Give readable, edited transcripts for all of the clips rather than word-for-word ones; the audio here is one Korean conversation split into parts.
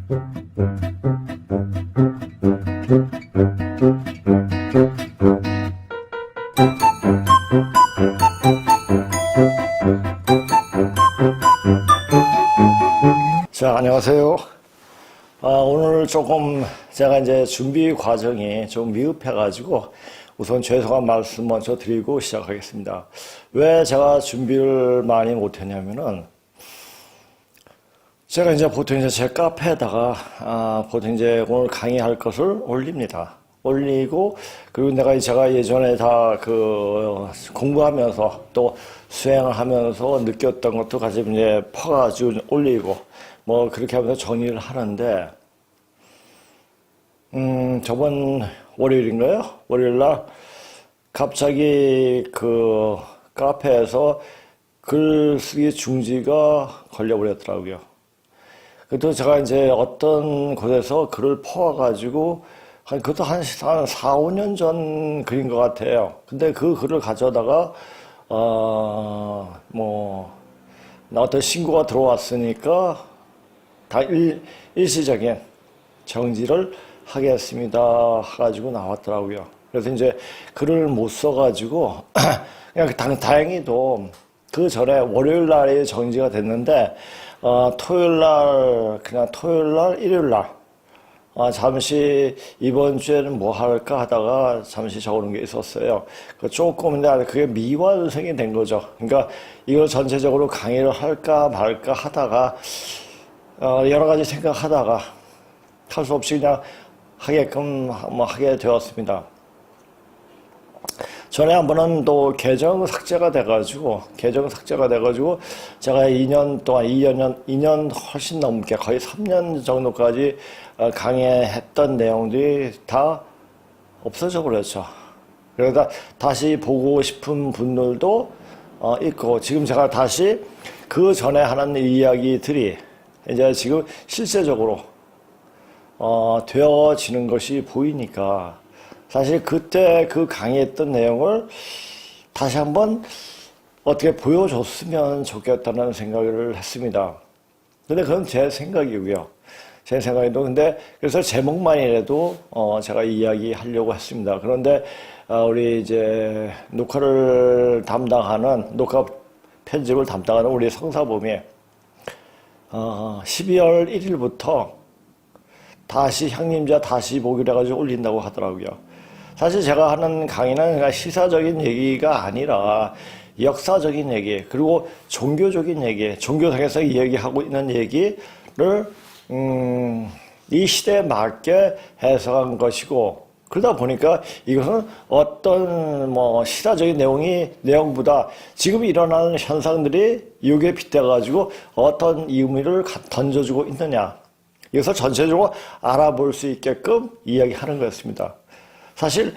자, 안녕하세요. 오늘 조금 제가 이제 준비 과정이 좀 미흡해가지고 우선 죄송한 말씀 먼저 드리고 시작하겠습니다. 왜 제가 준비를 많이 못했냐면은 제가 이제 보통 이제 제 카페에다가 보통 이제 오늘 강의할 것을 올립니다. 올리고 그리고 내가 제가 예전에 다 공부하면서 또 수행을 하면서 느꼈던 것도 같이 이제 퍼가지고 올리고 뭐 그렇게 하면서 정리를 하는데 저번 월요일인가요? 월요일날 갑자기 그 카페에서 글쓰기 중지가 걸려버렸더라고요. 그것도 제가 이제 어떤 곳에서 글을 퍼와가지고 그것도 한 4, 5년 전 글인 것 같아요. 근데 그 글을 가져다가 어떤 신고가 들어왔으니까 다 일시적인 정지를 하겠습니다 해가지고 나왔더라고요. 그래서 이제 글을 못 써가지고 그냥 다행히도 그 전에 월요일 날에 정지가 됐는데 토요일 날 일요일 날 잠시 이번 주에는 뭐 할까 하다가 잠시 적어놓은 게 있었어요. 조금 근데 그게 미완성이 된 거죠. 그러니까 이걸 전체적으로 강의를 할까 말까 하다가 여러 가지 생각하다가 할 수 없이 그냥 하게끔 하게 되었습니다. 전에 한 번은 또 계정 삭제가 돼가지고 제가 2년 훨씬 넘게 거의 3년 정도까지 강의했던 내용들이 다 없어져 버렸죠. 그러다 다시 보고 싶은 분들도 있고 지금 제가 다시 그 전에 하는 이야기들이 이제 지금 실제적으로 되어지는 것이 보이니까 사실 그때 그 강의했던 내용을 다시 한번 어떻게 보여줬으면 좋겠다는 생각을 했습니다. 근데 그건 제 생각이고요. 제 생각에도 근데 그래서 제목만이라도 제가 이야기하려고 했습니다. 그런데 우리 이제 녹화 편집을 담당하는 우리 성사범이 12월 1일부터 다시 향림자 다시 보기로 해가지고 올린다고 하더라고요. 사실 제가 하는 강의는 그냥 시사적인 얘기가 아니라 역사적인 얘기, 그리고 종교적인 얘기, 종교상에서 이야기하고 있는 얘기를 이 시대에 맞게 해석한 것이고, 그러다 보니까 이것은 어떤 시사적인 내용보다 지금 일어나는 현상들이 여기에 빗대가지고 어떤 의미를 던져주고 있느냐, 이것을 전체적으로 알아볼 수 있게끔 이야기하는 거였습니다. 사실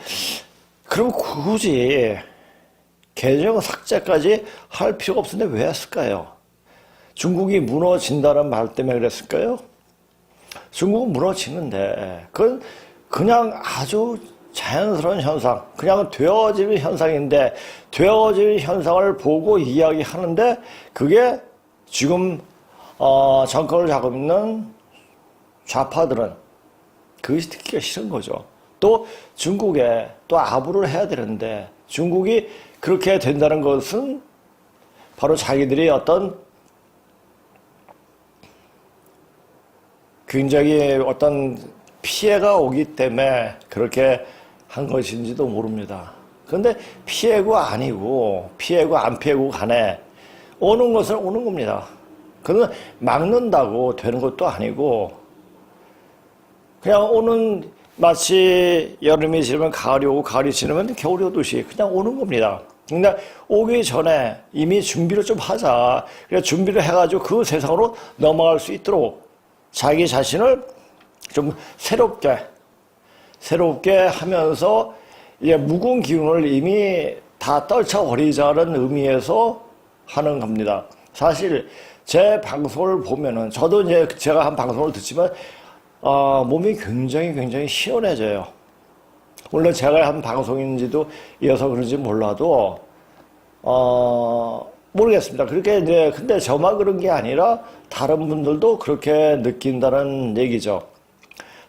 그럼 굳이 계정 삭제까지 할 필요가 없었는데 왜 했을까요? 중국이 무너진다는 말 때문에 그랬을까요? 중국은 무너지는데 그건 그냥 아주 자연스러운 현상, 그냥 되어지는 현상인데 되어지는 현상을 보고 이야기하는데 그게 지금 정권을 잡고 있는 좌파들은 그것이 듣기가 싫은 거죠. 또 중국에 또 아부를 해야 되는데 중국이 그렇게 된다는 것은 바로 자기들이 어떤 굉장히 어떤 피해가 오기 때문에 그렇게 한 것인지도 모릅니다. 그런데 피해고 아니고 피해고 안 피해고 간에 오는 것은 오는 겁니다. 그건 막는다고 되는 것도 아니고 그냥 오는 마치 여름이 지나면 가을이 오고 가을이 지나면 겨울이 오듯이 그냥 오는 겁니다. 근데 오기 전에 이미 준비를 좀 하자. 그래서 준비를 해가지고 그 세상으로 넘어갈 수 있도록 자기 자신을 좀 새롭게 하면서 이제 묵은 기운을 이미 다 떨쳐버리자는 의미에서 하는 겁니다. 사실 제 방송을 보면은 저도 이제 제가 한 방송을 듣지만 몸이 굉장히 시원해져요. 물론 제가 한 방송인지도 이어서 그런지 몰라도 모르겠습니다. 그렇게 이제, 근데 저만 그런 게 아니라 다른 분들도 그렇게 느낀다는 얘기죠.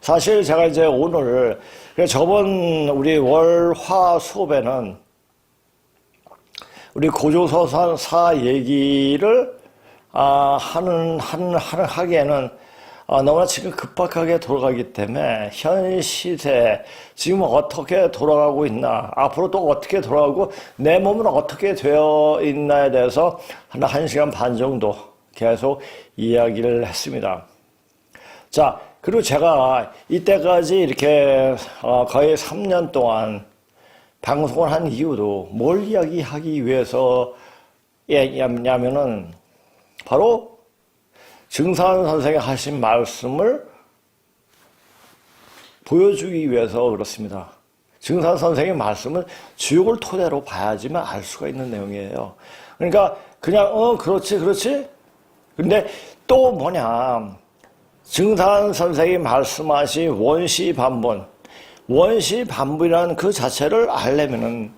사실 제가 이제 오늘, 저번 우리 월, 화 수업에는 우리 고조서사 얘기를, 하기에는 너무나 지금 급박하게 돌아가기 때문에 현 시대 지금 어떻게 돌아가고 있나, 앞으로 또 어떻게 돌아가고 내 몸은 어떻게 되어 있나에 대해서 한 1시간 반 정도 계속 이야기를 했습니다. 자, 그리고 제가 이때까지 이렇게 거의 3년 동안 방송을 한 이유도 뭘 이야기하기 위해서냐면은 바로 증산 선생이 하신 말씀을 보여주기 위해서 그렇습니다. 증산 선생의 말씀은 주역을 토대로 봐야지만 알 수가 있는 내용이에요. 그러니까 그냥 그렇지. 근데 또 뭐냐, 증산 선생이 말씀하신 원시반문이라는 그 자체를 알려면은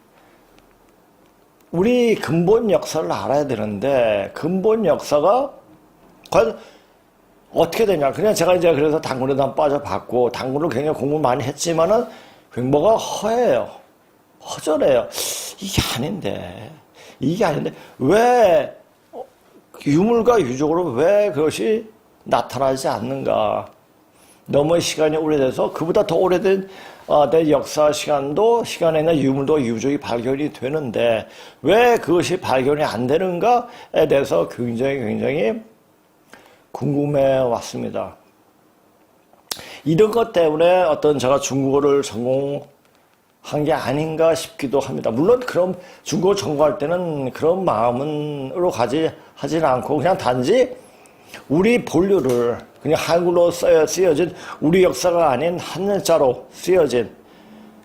우리 근본 역사를 알아야 되는데, 근본 역사가 과연 어떻게 되냐. 그냥 제가 이제 그래서 당군에도 한 빠져봤고, 당군을 굉장히 공부 많이 했지만은 뭐가 허전해요. 이게 아닌데, 왜 유물과 유적으로 왜 그것이 나타나지 않는가. 너무 시간이 오래돼서 그보다 더 오래된 내 역사 시간에는 유물도 유적이 발견이 되는데 왜 그것이 발견이 안 되는가에 대해서 굉장히 궁금해 왔습니다. 이런 것 때문에 어떤 제가 중국어를 전공한 게 아닌가 싶기도 합니다. 물론 그럼 중국어 전공할 때는 그런 마음으로 하진 않고 그냥 단지 우리 본류를 그냥 한글로 쓰여진 우리 역사가 아닌 한자로 쓰여진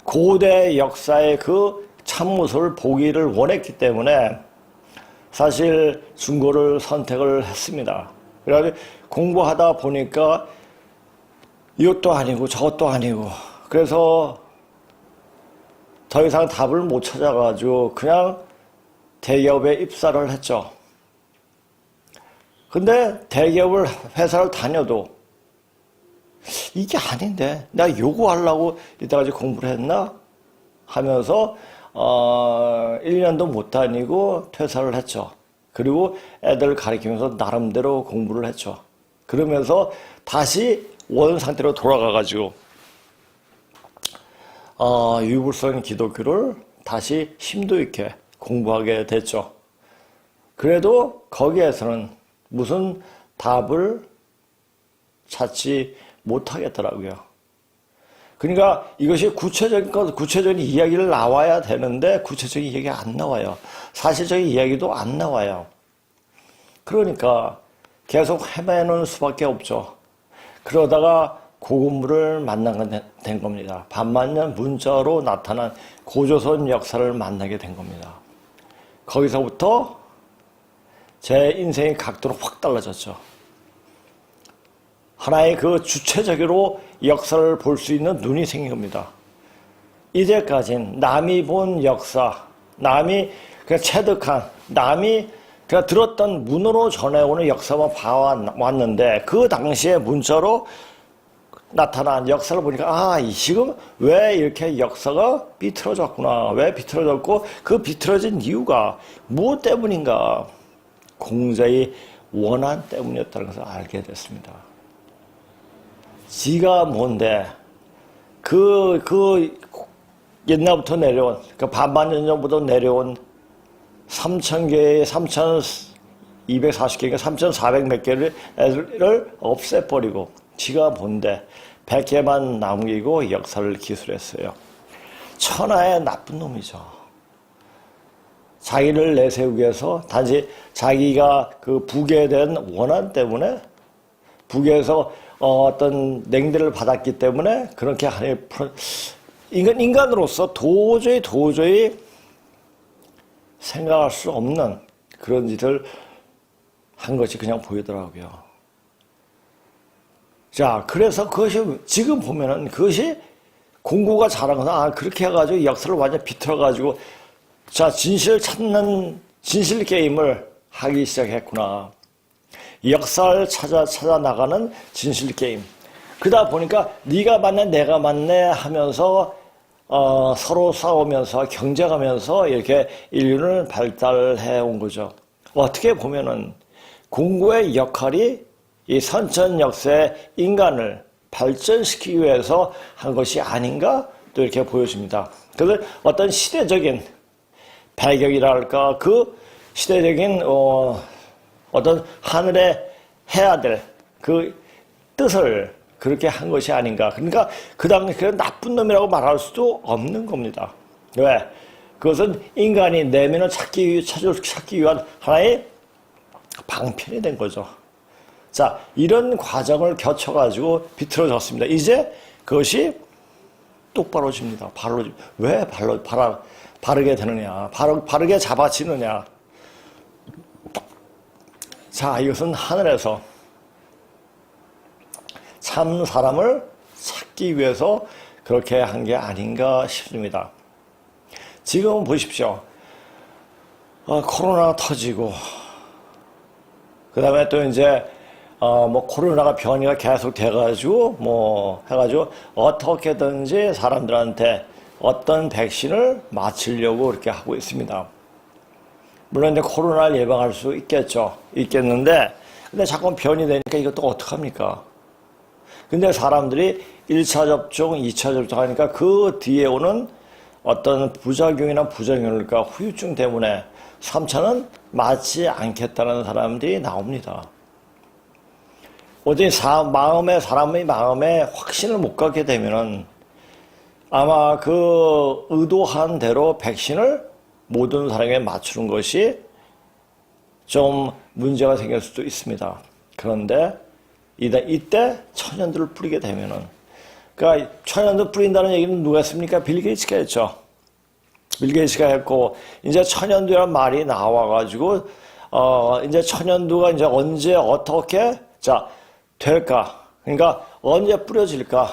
고대 역사의 그 참모습을 보기를 원했기 때문에 사실 중국어를 선택을 했습니다. 그래가지고 공부하다 보니까 이것도 아니고 저것도 아니고 그래서 더 이상 답을 못 찾아가지고 그냥 대기업에 입사를 했죠. 근데 대기업을 회사를 다녀도 이게 아닌데 내가 요구하려고 이때까지 공부를 했나 하면서 1년도 못 다니고 퇴사를 했죠. 그리고 애들 가르치면서 나름대로 공부를 했죠. 그러면서 다시 원 상태로 돌아가가지고 유불선 기독교를 다시 심도 있게 공부하게 됐죠. 그래도 거기에서는 무슨 답을 찾지 못하겠더라고요. 그러니까 이것이 구체적인 이야기를 나와야 되는데 구체적인 이야기가 안 나와요. 사실적인 이야기도 안 나와요. 그러니까 계속 헤매는 수밖에 없죠. 그러다가 고군부를 만나게 된 겁니다. 반만년 문자로 나타난 고조선 역사를 만나게 된 겁니다. 거기서부터 제 인생의 각도는 확 달라졌죠. 하나의 그 주체적으로 역사를 볼 수 있는 눈이 생긴 겁니다. 이제까진 남이 본 역사, 남이 그냥 체득한, 남이 그냥 들었던 문으로 전해오는 역사만 봐왔는데 그 당시에 문자로 나타난 역사를 보니까 지금 왜 이렇게 역사가 비틀어졌구나. 왜 비틀어졌고 그 비틀어진 이유가 무엇 때문인가. 공자의 원한 때문이었다는 것을 알게 됐습니다. 지가 뭔데 그 옛날부터 내려온 그 반만년 전부터 내려온 3,000개의 3,240개인가 3,400 몇 개를 없애버리고 지가 뭔데 100개만 남기고 역사를 기술했어요. 천하의 나쁜 놈이죠. 자기를 내세우기 위해서 단지 자기가 그 북에 대한 원한 때문에 북에서 어떤 냉대를 받았기 때문에 그렇게 하나의 인간으로서 도저히 생각할 수 없는 그런 짓을 한 것이 그냥 보이더라고요. 자, 그래서 그것이 지금 보면은 그것이 공고가 잘한 것은 그렇게 해가지고 역사를 완전 비틀어가지고 자, 진실을 찾는 진실 게임을 하기 시작했구나. 역사를 찾아 나가는 진실 게임. 그러다 보니까 네가 맞네 내가 맞네 하면서 서로 싸우면서 경쟁하면서 이렇게 인류는 발달해 온 거죠. 어떻게 보면은 공고의 역할이 이 선천역사의 인간을 발전시키기 위해서 한 것이 아닌가 또 이렇게 보여집니다. 그래서 어떤 시대적인 배경이랄까 그 시대적인 어떤 하늘에 해야 될 그 뜻을 그렇게 한 것이 아닌가. 그러니까 그 당시에 나쁜 놈이라고 말할 수도 없는 겁니다. 왜? 그것은 인간이 내면을 찾기 위한 하나의 방편이 된 거죠. 자, 이런 과정을 거쳐가지고 비틀어졌습니다. 이제 그것이 똑바로집니다. 왜 바르게 되느냐? 바르게 잡아지느냐? 자, 이것은 하늘에서 참 사람을 찾기 위해서 그렇게 한 게 아닌가 싶습니다. 지금 보십시오. 코로나가 터지고, 그 다음에 또 이제, 코로나가 변이가 계속 돼가지고, 해가지고, 어떻게든지 사람들한테 어떤 백신을 맞추려고 그렇게 하고 있습니다. 물론 이제 코로나를 예방할 수 있겠는데, 근데 자꾸 변이 되니까 이것도 어떡합니까? 근데 사람들이 1차 접종, 2차 접종하니까 그 뒤에 오는 어떤 부작용이나 부작용일까 후유증 때문에 3차는 맞지 않겠다는 사람들이 나옵니다. 어디 사람의 마음에 확신을 못 갖게 되면은 아마 그 의도한 대로 백신을 모든 사람에게 맞추는 것이 좀 문제가 생길 수도 있습니다. 그런데 이때 천연두를 뿌리게 되면은, 그러니까 천연두 뿌린다는 얘기는 누가 했습니까? 빌 게이츠가 했죠. 빌 게이츠가 했고, 이제 천연두라는 말이 나와가지고, 이제 천연두가 이제 언제 어떻게, 될까? 그러니까 언제 뿌려질까?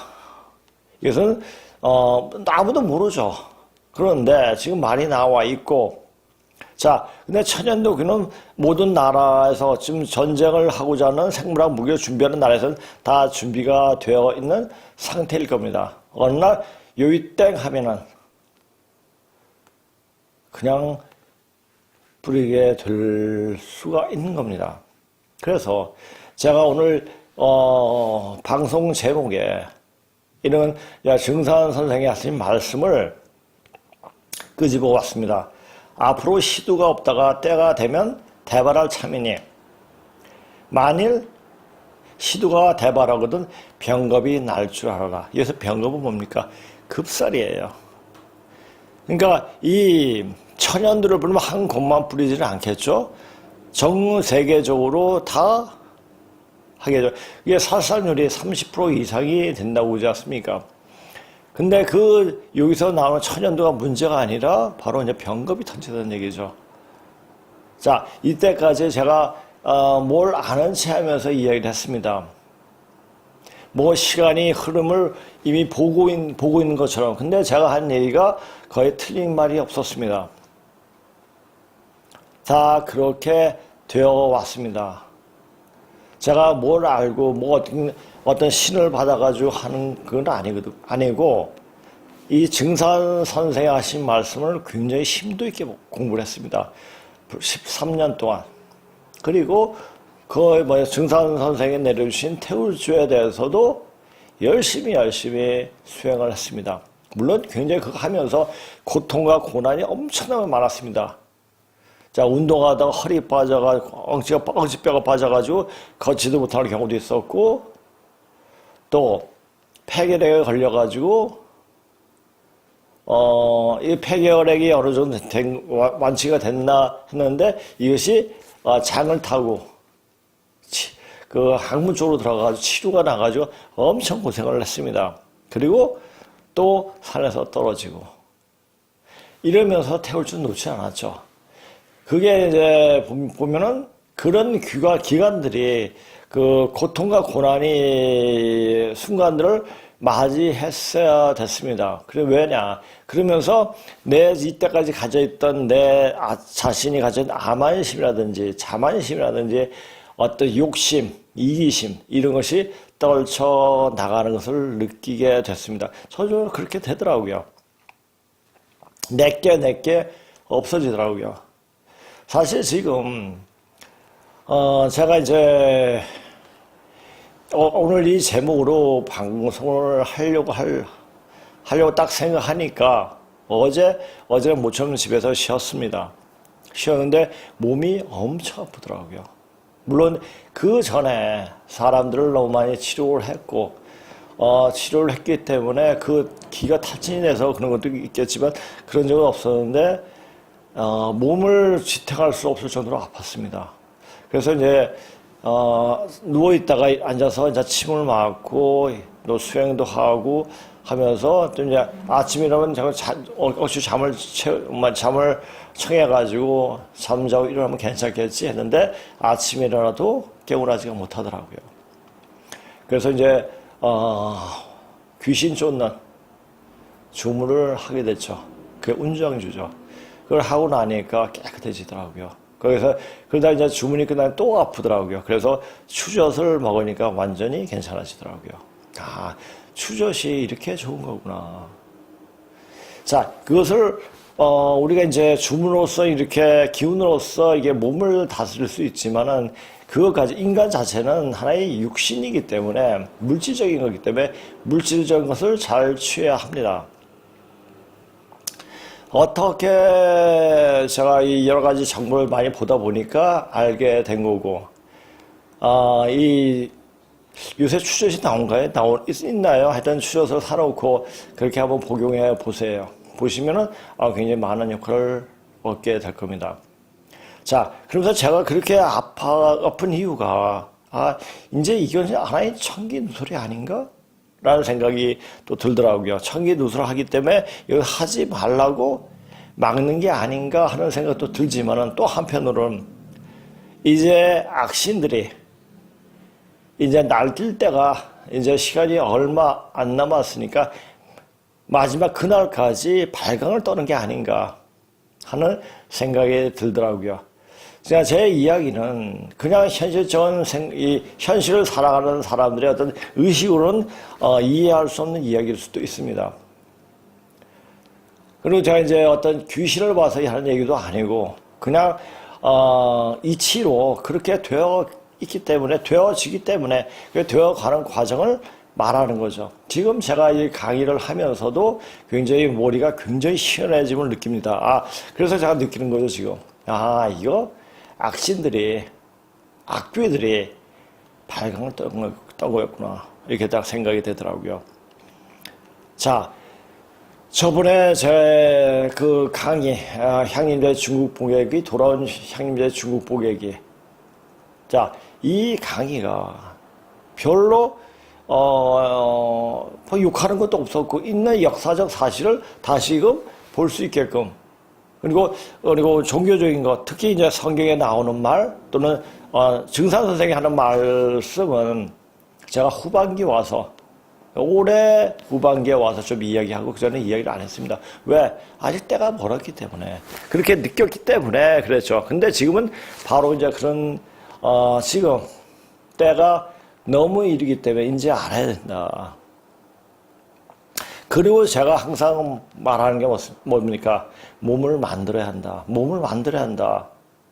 이것은, 아무도 모르죠. 그런데 지금 말이 나와 있고, 근데 천연두기는 모든 나라에서 지금 전쟁을 하고자 하는 생물학 무기를 준비하는 나라에서는 다 준비가 되어 있는 상태일 겁니다. 어느 날 요이땡 하면은 그냥 뿌리게 될 수가 있는 겁니다. 그래서 제가 오늘 방송 제목에 이런 증산 선생이 하신 말씀을 끄집어 왔습니다. 앞으로 시두가 없다가 때가 되면 대발할 참이니 만일 시두가 대발하거든 병겁이 날 줄 알아라. 여기서 병겁은 뭡니까? 급살이에요. 그러니까 이 천연두를 뿌리면 한 곳만 뿌리지는 않겠죠. 전 세계적으로 다 하게 되죠. 이게 살상률이 30% 이상이 된다고 그러지 않습니까? 근데 여기서 나오는 천연두가 문제가 아니라 바로 이제 병겁이 터진다는 얘기죠. 이때까지 제가, 뭘 아는 체 하면서 이야기를 했습니다. 시간이 흐름을 이미 보고 있는 것처럼. 근데 제가 한 얘기가 거의 틀린 말이 없었습니다. 다 그렇게 되어 왔습니다. 제가 뭘 알고, 어떤 신을 받아가지고 하는 건 아니고, 이 증산 선생이 하신 말씀을 굉장히 심도 있게 공부를 했습니다. 13년 동안. 그리고 증산 선생이 내려주신 태울주에 대해서도 열심히 수행을 했습니다. 물론 굉장히 그거 하면서 고통과 고난이 엄청나게 많았습니다. 운동하다가 허리 빠져가지고, 엉치뼈가 빠져가지고 걷지도 못하는 경우도 있었고, 또 폐결핵에 걸려가지고 이 폐결핵이 어느 정도 완치가 됐나 했는데 이것이 장을 타고 그 항문 쪽으로 들어가가지고 치료가 나가지고 엄청 고생을 했습니다. 그리고 또 산에서 떨어지고 이러면서 태울 줄 놓지 않았죠. 그게 이제 보면은 그런 기간들이 그 고통과 고난이 순간들을 맞이했어야 됐습니다. 그래, 왜냐? 그러면서 내 이때까지 가져있던 내 자신이 가진 암만심이라든지 자만심이라든지 어떤 욕심, 이기심, 이런 것이 떨쳐 나가는 것을 느끼게 됐습니다. 저도 그렇게 되더라고요. 내게 없어지더라고요. 사실 지금, 제가 이제, 오늘 이 제목으로 방송을 하려고 딱 생각하니까 어제 모처럼 집에서 쉬었습니다. 쉬었는데 몸이 엄청 아프더라고요. 물론 그 전에 사람들을 너무 많이 치료를 했고, 치료를 했기 때문에 그 기가 탈진이 돼서 그런 것도 있겠지만 그런 적은 없었는데, 몸을 지탱할 수 없을 정도로 아팠습니다. 그래서 이제, 누워있다가 앉아서 이제 침을 맞고, 또 수행도 하고 하면서, 또 이제 아침에 일어나면 어찌 잠을 청해가지고 잠자고 일어나면 괜찮겠지 했는데, 아침에 일어나도 깨어나지가 못하더라고요. 그래서 이제, 귀신 쫓는 주문을 하게 됐죠. 그게 운정주죠. 그걸 하고 나니까 깨끗해지더라고요. 그러다 이제 주문이 끝나면 또 아프더라고요. 그래서 추젓을 먹으니까 완전히 괜찮아지더라고요. 아, 추젓이 이렇게 좋은 거구나. 자, 그것을, 우리가 이제 주문으로서 이렇게 기운으로서 이게 몸을 다스릴 수 있지만은 그것까지 인간 자체는 하나의 육신이기 때문에 물질적인 거기 때문에 물질적인 것을 잘 취해야 합니다. 어떻게 제가 이 여러 가지 정보를 많이 보다 보니까 알게 된 거고, 요새 추젓이 나온가요? 있나요? 하여튼 추젓을 사놓고 그렇게 한번 복용해 보세요. 보시면은, 굉장히 많은 역할을 얻게 될 겁니다. 자, 그러면서 제가 그렇게 아픈 이유가, 이제 이건 하나의 청기누설이 아닌가? 라는 생각이 또 들더라고요. 청기누설을 하기 때문에 이거 하지 말라고 막는 게 아닌가 하는 생각도 들지만은 또 한편으로는 이제 악신들이 이제 날뛸 때가 이제 시간이 얼마 안 남았으니까 마지막 그날까지 발광을 떠는 게 아닌가 하는 생각이 들더라고요. 그냥 제 이야기는 그냥 현실을 살아가는 사람들의 어떤 의식으로는 이해할 수 없는 이야기일 수도 있습니다. 그리고 제가 이제 어떤 귀신을 봐서 하는 얘기도 아니고 그냥 이치로 그렇게 되어 있기 때문에 되어지기 때문에 되어가는 과정을 말하는 거죠. 지금 제가 이 강의를 하면서도 굉장히 머리가 굉장히 시원해짐을 느낍니다. 그래서 제가 느끼는 거죠, 지금. 이거 악신들이, 악귀들이 발광을 떤 거였구나. 이렇게 딱 생각이 되더라고요. 자, 저번에 제 그 강의, 향림자의 중국 복액이, 돌아온 향림자의 중국 복액이. 자, 이 강의가 별로, 욕하는 것도 없었고, 있는 역사적 사실을 다시금 볼 수 있게끔. 그리고 종교적인 것, 특히 이제 성경에 나오는 말, 또는, 증산 선생이 하는 말씀은 제가 후반기에 와서, 올해 후반기에 와서 좀 이야기하고 그 전에 이야기를 안 했습니다. 왜? 아직 때가 멀었기 때문에. 그렇게 느꼈기 때문에 그랬죠. 근데 지금은 바로 이제 그런, 지금 때가 너무 이르기 때문에 이제 알아야 된다. 그리고 제가 항상 말하는 게 뭡니까? 몸을 만들어야 한다. 몸을 만들어야 한다.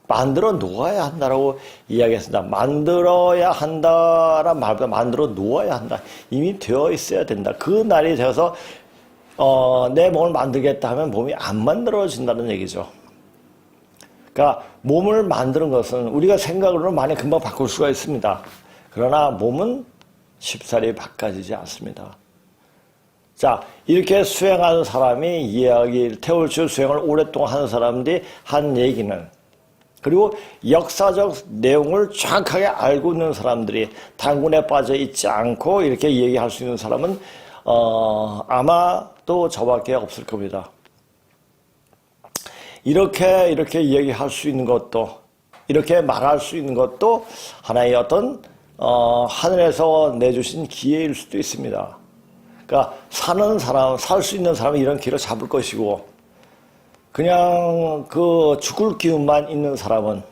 만들어 놓아야 한다라고 이야기했습니다. 만들어야 한다란 말보다 만들어 놓아야 한다. 이미 되어 있어야 된다. 그 날이 되어서 내 몸을 만들겠다 하면 몸이 안 만들어진다는 얘기죠. 그러니까 몸을 만드는 것은 우리가 생각으로는 많이 금방 바꿀 수가 있습니다. 그러나 몸은 쉽사리 바꿔지지 않습니다. 자, 이렇게 수행하는 사람이 태울주 수행을 오랫동안 하는 사람들이 한 얘기는, 그리고 역사적 내용을 정확하게 알고 있는 사람들이 단군에 빠져 있지 않고 이렇게 얘기할 수 있는 사람은 아마도 저밖에 없을 겁니다. 이렇게 얘기할 수 있는 것도, 이렇게 말할 수 있는 것도 하나의 어떤 하늘에서 내주신 기회일 수도 있습니다. 그러니까 사는 사람, 살 수 있는 사람은 이런 길을 잡을 것이고, 그냥 그 죽을 기운만 있는 사람은,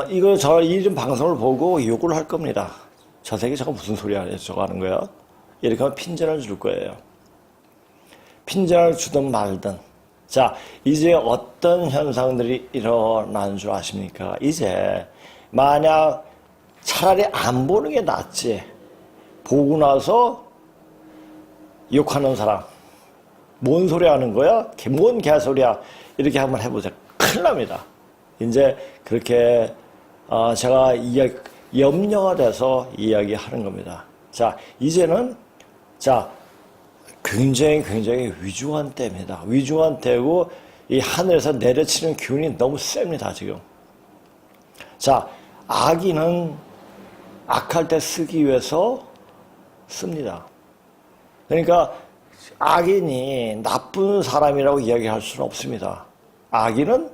이런 방송을 보고 욕을 할 겁니다. 저 새끼 저거 무슨 소리야, 저거 하는 거야? 이렇게 하면 핀잔을 줄 거예요. 핀잔을 주든 말든. 자, 이제 어떤 현상들이 일어나는 줄 아십니까? 이제, 만약 차라리 안 보는 게 낫지. 보고 나서 욕하는 사람. 뭔 소리 하는 거야? 뭔 개소리야? 이렇게 한번 해보자. 큰일 납니다. 이제 그렇게 제가 염려가 돼서 이야기하는 겁니다. 자, 이제는 굉장히 위중한 때입니다. 위중한 때고 이 하늘에서 내려치는 기운이 너무 셉니다, 지금. 자, 악인은 악할 때 쓰기 위해서 씁니다. 그러니까 악인이 나쁜 사람이라고 이야기할 수는 없습니다. 악인은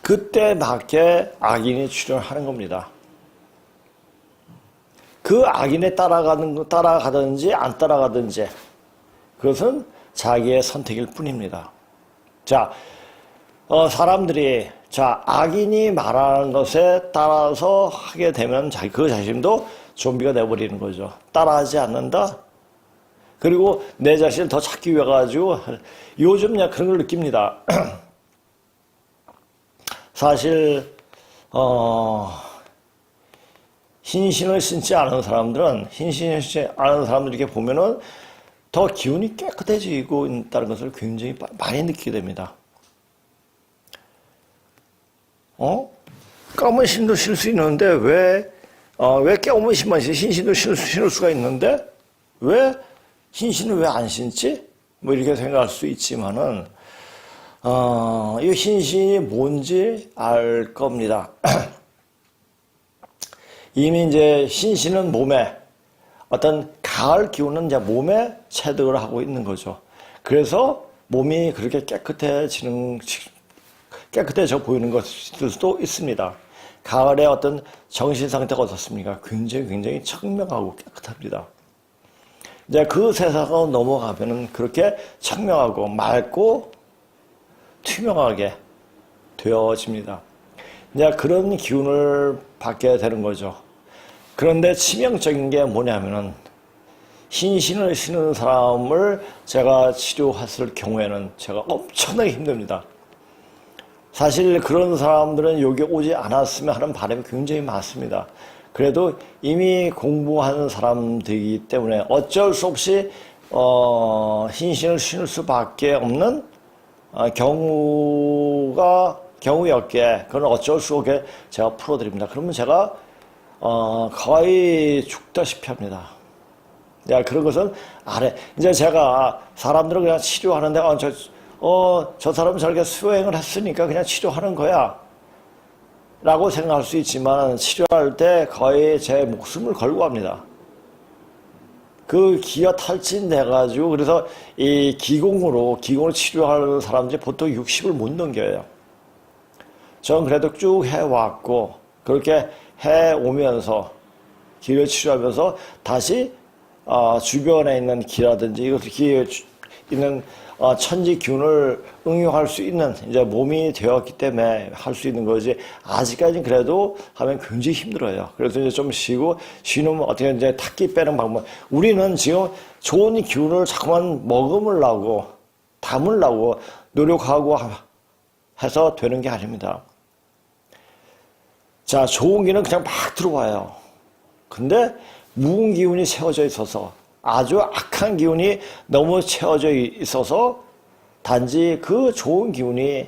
그때 맞게 악인이 출현하는 겁니다. 그 악인에 따라가든지 안 따라가든지 그것은 자기의 선택일 뿐입니다. 자, 사람들이 악인이 말하는 것에 따라서 하게 되면 그 자신도 좀비가 돼버리는 거죠. 따라하지 않는다. 그리고 내 자신을 더 찾기 위해 가지고 요즘 그냥 그런 걸 느낍니다. 사실 흰신을 신지 않은 사람들은 이렇게 보면은 더 기운이 깨끗해지고 있다는 것을 굉장히 많이 느끼게 됩니다. 까만 신도 실 수 있는데 왜 까만 신만 흰신도 신을 수가 있는데 왜 흰신은 왜 안 신지? 뭐 이렇게 생각할 수 있지만은 이 흰신이 뭔지 알 겁니다. 이미 이제 흰신은 몸에 어떤 가을 기운은 이제 몸에 체득을 하고 있는 거죠. 그래서 몸이 그렇게 깨끗해져 보이는 것일 수도 있습니다. 가을에 어떤 정신 상태가 어떻습니까? 굉장히 청명하고 깨끗합니다. 이제 그 세상으로 넘어가면은 그렇게 청명하고 맑고 투명하게 되어집니다. 이제 그런 기운을 받게 되는 거죠. 그런데 치명적인 게 뭐냐면은 흰신을 신은 사람을 제가 치료했을 경우에는 제가 엄청나게 힘듭니다. 사실 그런 사람들은 여기 오지 않았으면 하는 바람이 굉장히 많습니다. 그래도 이미 공부하는 사람들이기 때문에 어쩔 수 없이 흰신을 신을 수밖에 없는 경우였기에 그건 어쩔 수 없게 제가 풀어드립니다. 그러면 제가 거의 죽다시피 합니다. 그런 것은 안 해. 이제 제가 사람들을 그냥 치료하는데 저 사람은 저렇게 수행을 했으니까 그냥 치료하는 거야 라고 생각할 수 있지만 치료할 때 거의 제 목숨을 걸고 합니다. 그 기가 탈진돼가지고 그래서 이 기공으로 치료하는 사람들이 보통 60을 못 넘겨요. 저는 그래도 쭉 해왔고 그렇게 해오면서 기를 치료하면서 다시 주변에 있는 기라든지 이렇게 있는 천지 기운을 응용할 수 있는 이제 몸이 되었기 때문에 할 수 있는 거지. 아직까지는 그래도 하면 굉장히 힘들어요. 그래서 이제 좀 쉬면 어떻게 이제 탁기 빼는 방법. 우리는 지금 좋은 기운을 자꾸만 머금으려고 담으려고 노력하고 해서 되는 게 아닙니다. 자, 좋은 기운은 그냥 막 들어와요. 근데 묵은 기운이 채워져 있어서 아주 악한 기운이 너무 채워져 있어서 단지 그 좋은 기운이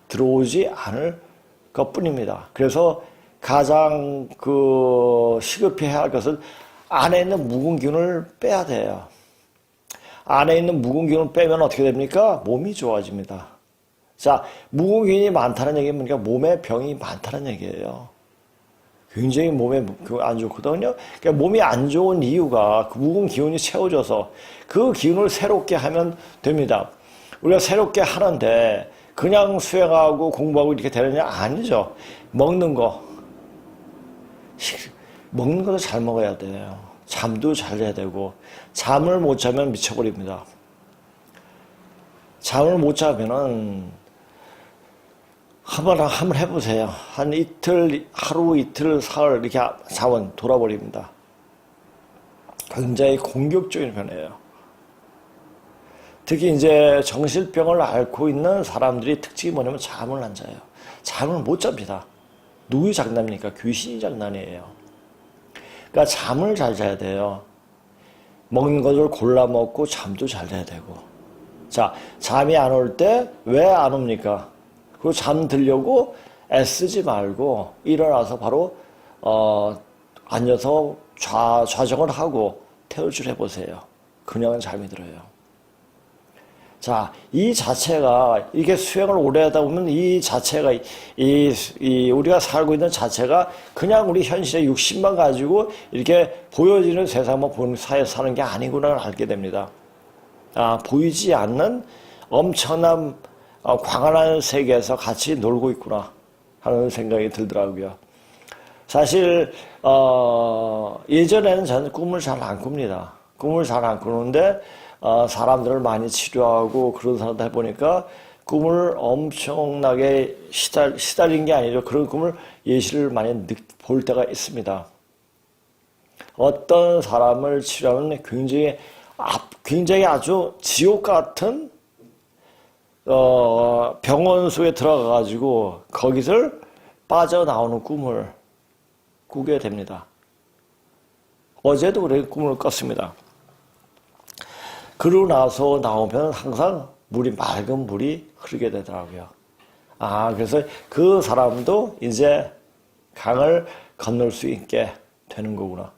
들어오지 않을 것 뿐입니다. 그래서 가장 시급히 해야 할 것은 안에 있는 묵은 기운을 빼야 돼요. 안에 있는 묵은 기운을 빼면 어떻게 됩니까? 몸이 좋아집니다. 자, 묵은 기운이 많다는 얘기는 뭐니까 몸에 병이 많다는 얘기예요. 굉장히 몸에 안 좋거든요. 그러니까 몸이 안 좋은 이유가 그 묵은 기운이 채워져서 그 기운을 새롭게 하면 됩니다. 우리가 새롭게 하는데 그냥 수행하고 공부하고 이렇게 되느냐? 아니죠. 먹는 거. 먹는 것도 잘 먹어야 돼요. 잠도 잘 자야 되고, 잠을 못 자면 미쳐버립니다. 잠을 못 자면은, 한번 해보세요. 한 이틀, 하루, 이틀, 사흘, 이렇게 자면 돌아버립니다. 굉장히 공격적인 편이에요. 특히 이제 정신병을 앓고 있는 사람들이 특징이 뭐냐면 잠을 안 자요. 잠을 못 잡니다. 누구의 장난입니까? 귀신이 장난이에요. 그러니까 잠을 잘 자야 돼요. 먹는 것을 골라 먹고 잠도 잘 자야 되고. 자, 잠이 안 올 때 왜 안 옵니까? 그리고 잠 들려고 애쓰지 말고 일어나서 바로 앉아서 좌정을 하고 태울줄 해보세요. 그냥은 잠이 들어요. 자, 이 자체가, 이게 수행을 오래 하다 보면 이 자체가, 우리가 살고 있는 자체가 그냥 우리 현실의 육신만 가지고 이렇게 보여지는 세상만 보는 사이에 사는 게 아니구나를 알게 됩니다. 보이지 않는 엄청난 광활한 세계에서 같이 놀고 있구나 하는 생각이 들더라고요. 사실, 예전에는 저는 꿈을 잘 안 꿉니다. 꿈을 잘 안 꾸는데, 사람들을 많이 치료하고 그런 사람들 해보니까 꿈을 엄청나게 시달린 게 아니죠. 그런 꿈을 예시를 많이 볼 때가 있습니다. 어떤 사람을 치료하면 굉장히 아주 지옥 같은 병원 속에 들어가가지고 거기서 빠져나오는 꿈을 꾸게 됩니다. 어제도 그렇게 꿈을 꿨습니다. 그러고 나서 나오면 항상 맑은 물이 흐르게 되더라고요. 그래서 그 사람도 이제 강을 건널 수 있게 되는 거구나.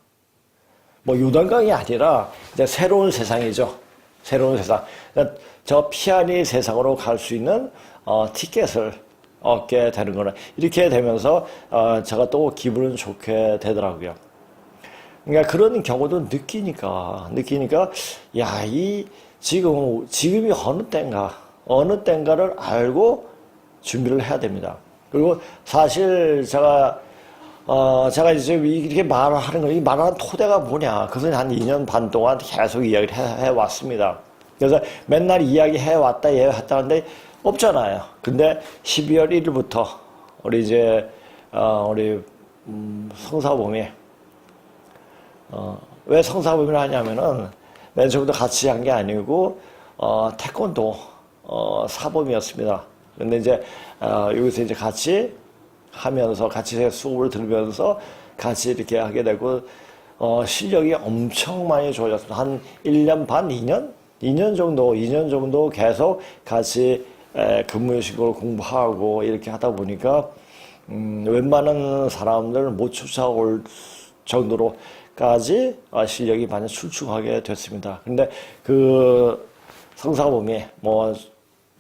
요단강이 아니라 이제 새로운 세상이죠. 새로운 세상. 그러니까 저 피아니 세상으로 갈 수 있는 티켓을 얻게 되는 거나 이렇게 되면서 제가 또 기분은 좋게 되더라고요. 그러니까 그런 경우도 느끼니까 지금이 어느 때인가를 알고 준비를 해야 됩니다. 그리고 사실 제가 이제 이렇게 말하는 거, 이 말하는 토대가 뭐냐. 그것은 한 2년 반 동안 계속 이야기를 해왔습니다. 그래서 맨날 이야기해왔다, 했다 하는데 없잖아요. 근데 12월 1일부터 우리 성사범이 왜 성사범위를 하냐면은, 맨 처음부터 같이 한 게 아니고, 태권도, 사범이었습니다. 근데 이제, 여기서 이제 같이 하면서, 같이 수업을 들으면서 같이 이렇게 하게 되고, 실력이 엄청 많이 좋아졌습니다. 한 1년 반, 2년 정도 계속 같이 근무식으로 공부하고 이렇게 하다 보니까, 웬만한 사람들 못 쫓아올 정도로까지 실력이 많이 출중하게 됐습니다. 근데 그 성사범이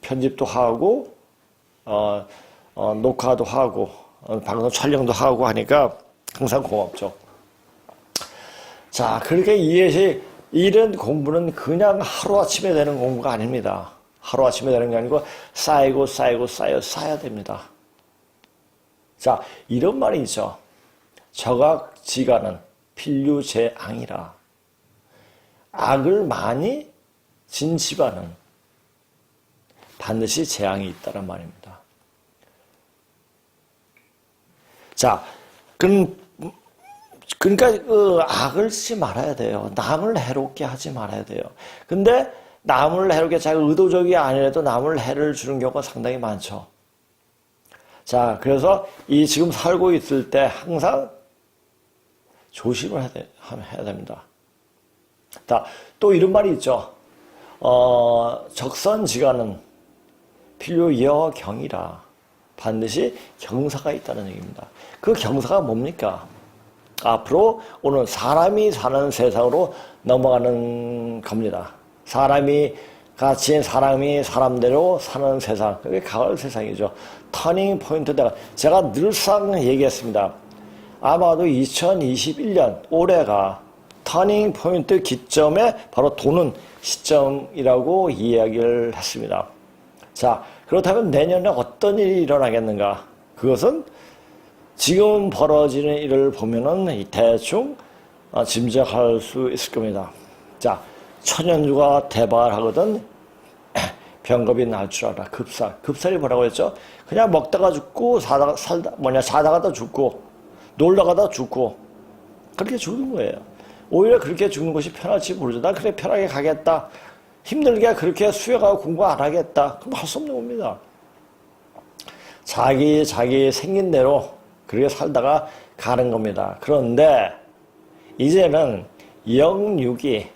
편집도 하고 녹화도 하고 방송 촬영도 하고 하니까 항상 고맙죠. 자, 그렇게 이런 공부는 그냥 하루아침에 되는 공부가 아닙니다. 하루아침에 되는 게 아니고 쌓여야 됩니다. 자, 이런 말이 있죠. 저각지가는 필류재앙이라. 악을 많이 진 집안은 반드시 재앙이 있다는 말입니다. 자, 그러니까 악을 쓰지 말아야 돼요. 남을 해롭게 하지 말아야 돼요. 근데 남을 해롭게 자기 의도적이 아니라도 남을 해를 주는 경우가 상당히 많죠. 자, 그래서 지금 살고 있을 때 항상 조심을 해야 됩니다. 또 이런 말이 있죠. 적선지가는 필요여경이라. 반드시 경사가 있다는 얘기입니다. 그 경사가 뭡니까? 앞으로 오늘 사람이 사는 세상으로 넘어가는 겁니다. 사람이 사람대로 사는 세상. 그게 가을 세상이죠. 터닝 포인트가 제가 늘상 얘기했습니다. 아마도 2021년 올해가 터닝 포인트 기점에 바로 도는 시점이라고 이야기를 했습니다. 자, 그렇다면 내년에 어떤 일이 일어나겠는가? 그것은 지금 벌어지는 일을 보면은 대충 짐작할 수 있을 겁니다. 자, 천연두가 대박을 하거든 병겁이 날 줄 알아. 급살. 급살이 뭐라고 했죠? 그냥 먹다가 죽고 자다가다 죽고 놀다가다 죽고 그렇게 죽는 거예요. 오히려 그렇게 죽는 것이 편할지 모르죠. 난 그래 편하게 가겠다. 힘들게 그렇게 수행하고 공부 안 하겠다. 그럼 할 수 없는 겁니다. 자기 생긴 대로 그렇게 살다가 가는 겁니다. 그런데 이제는 영육이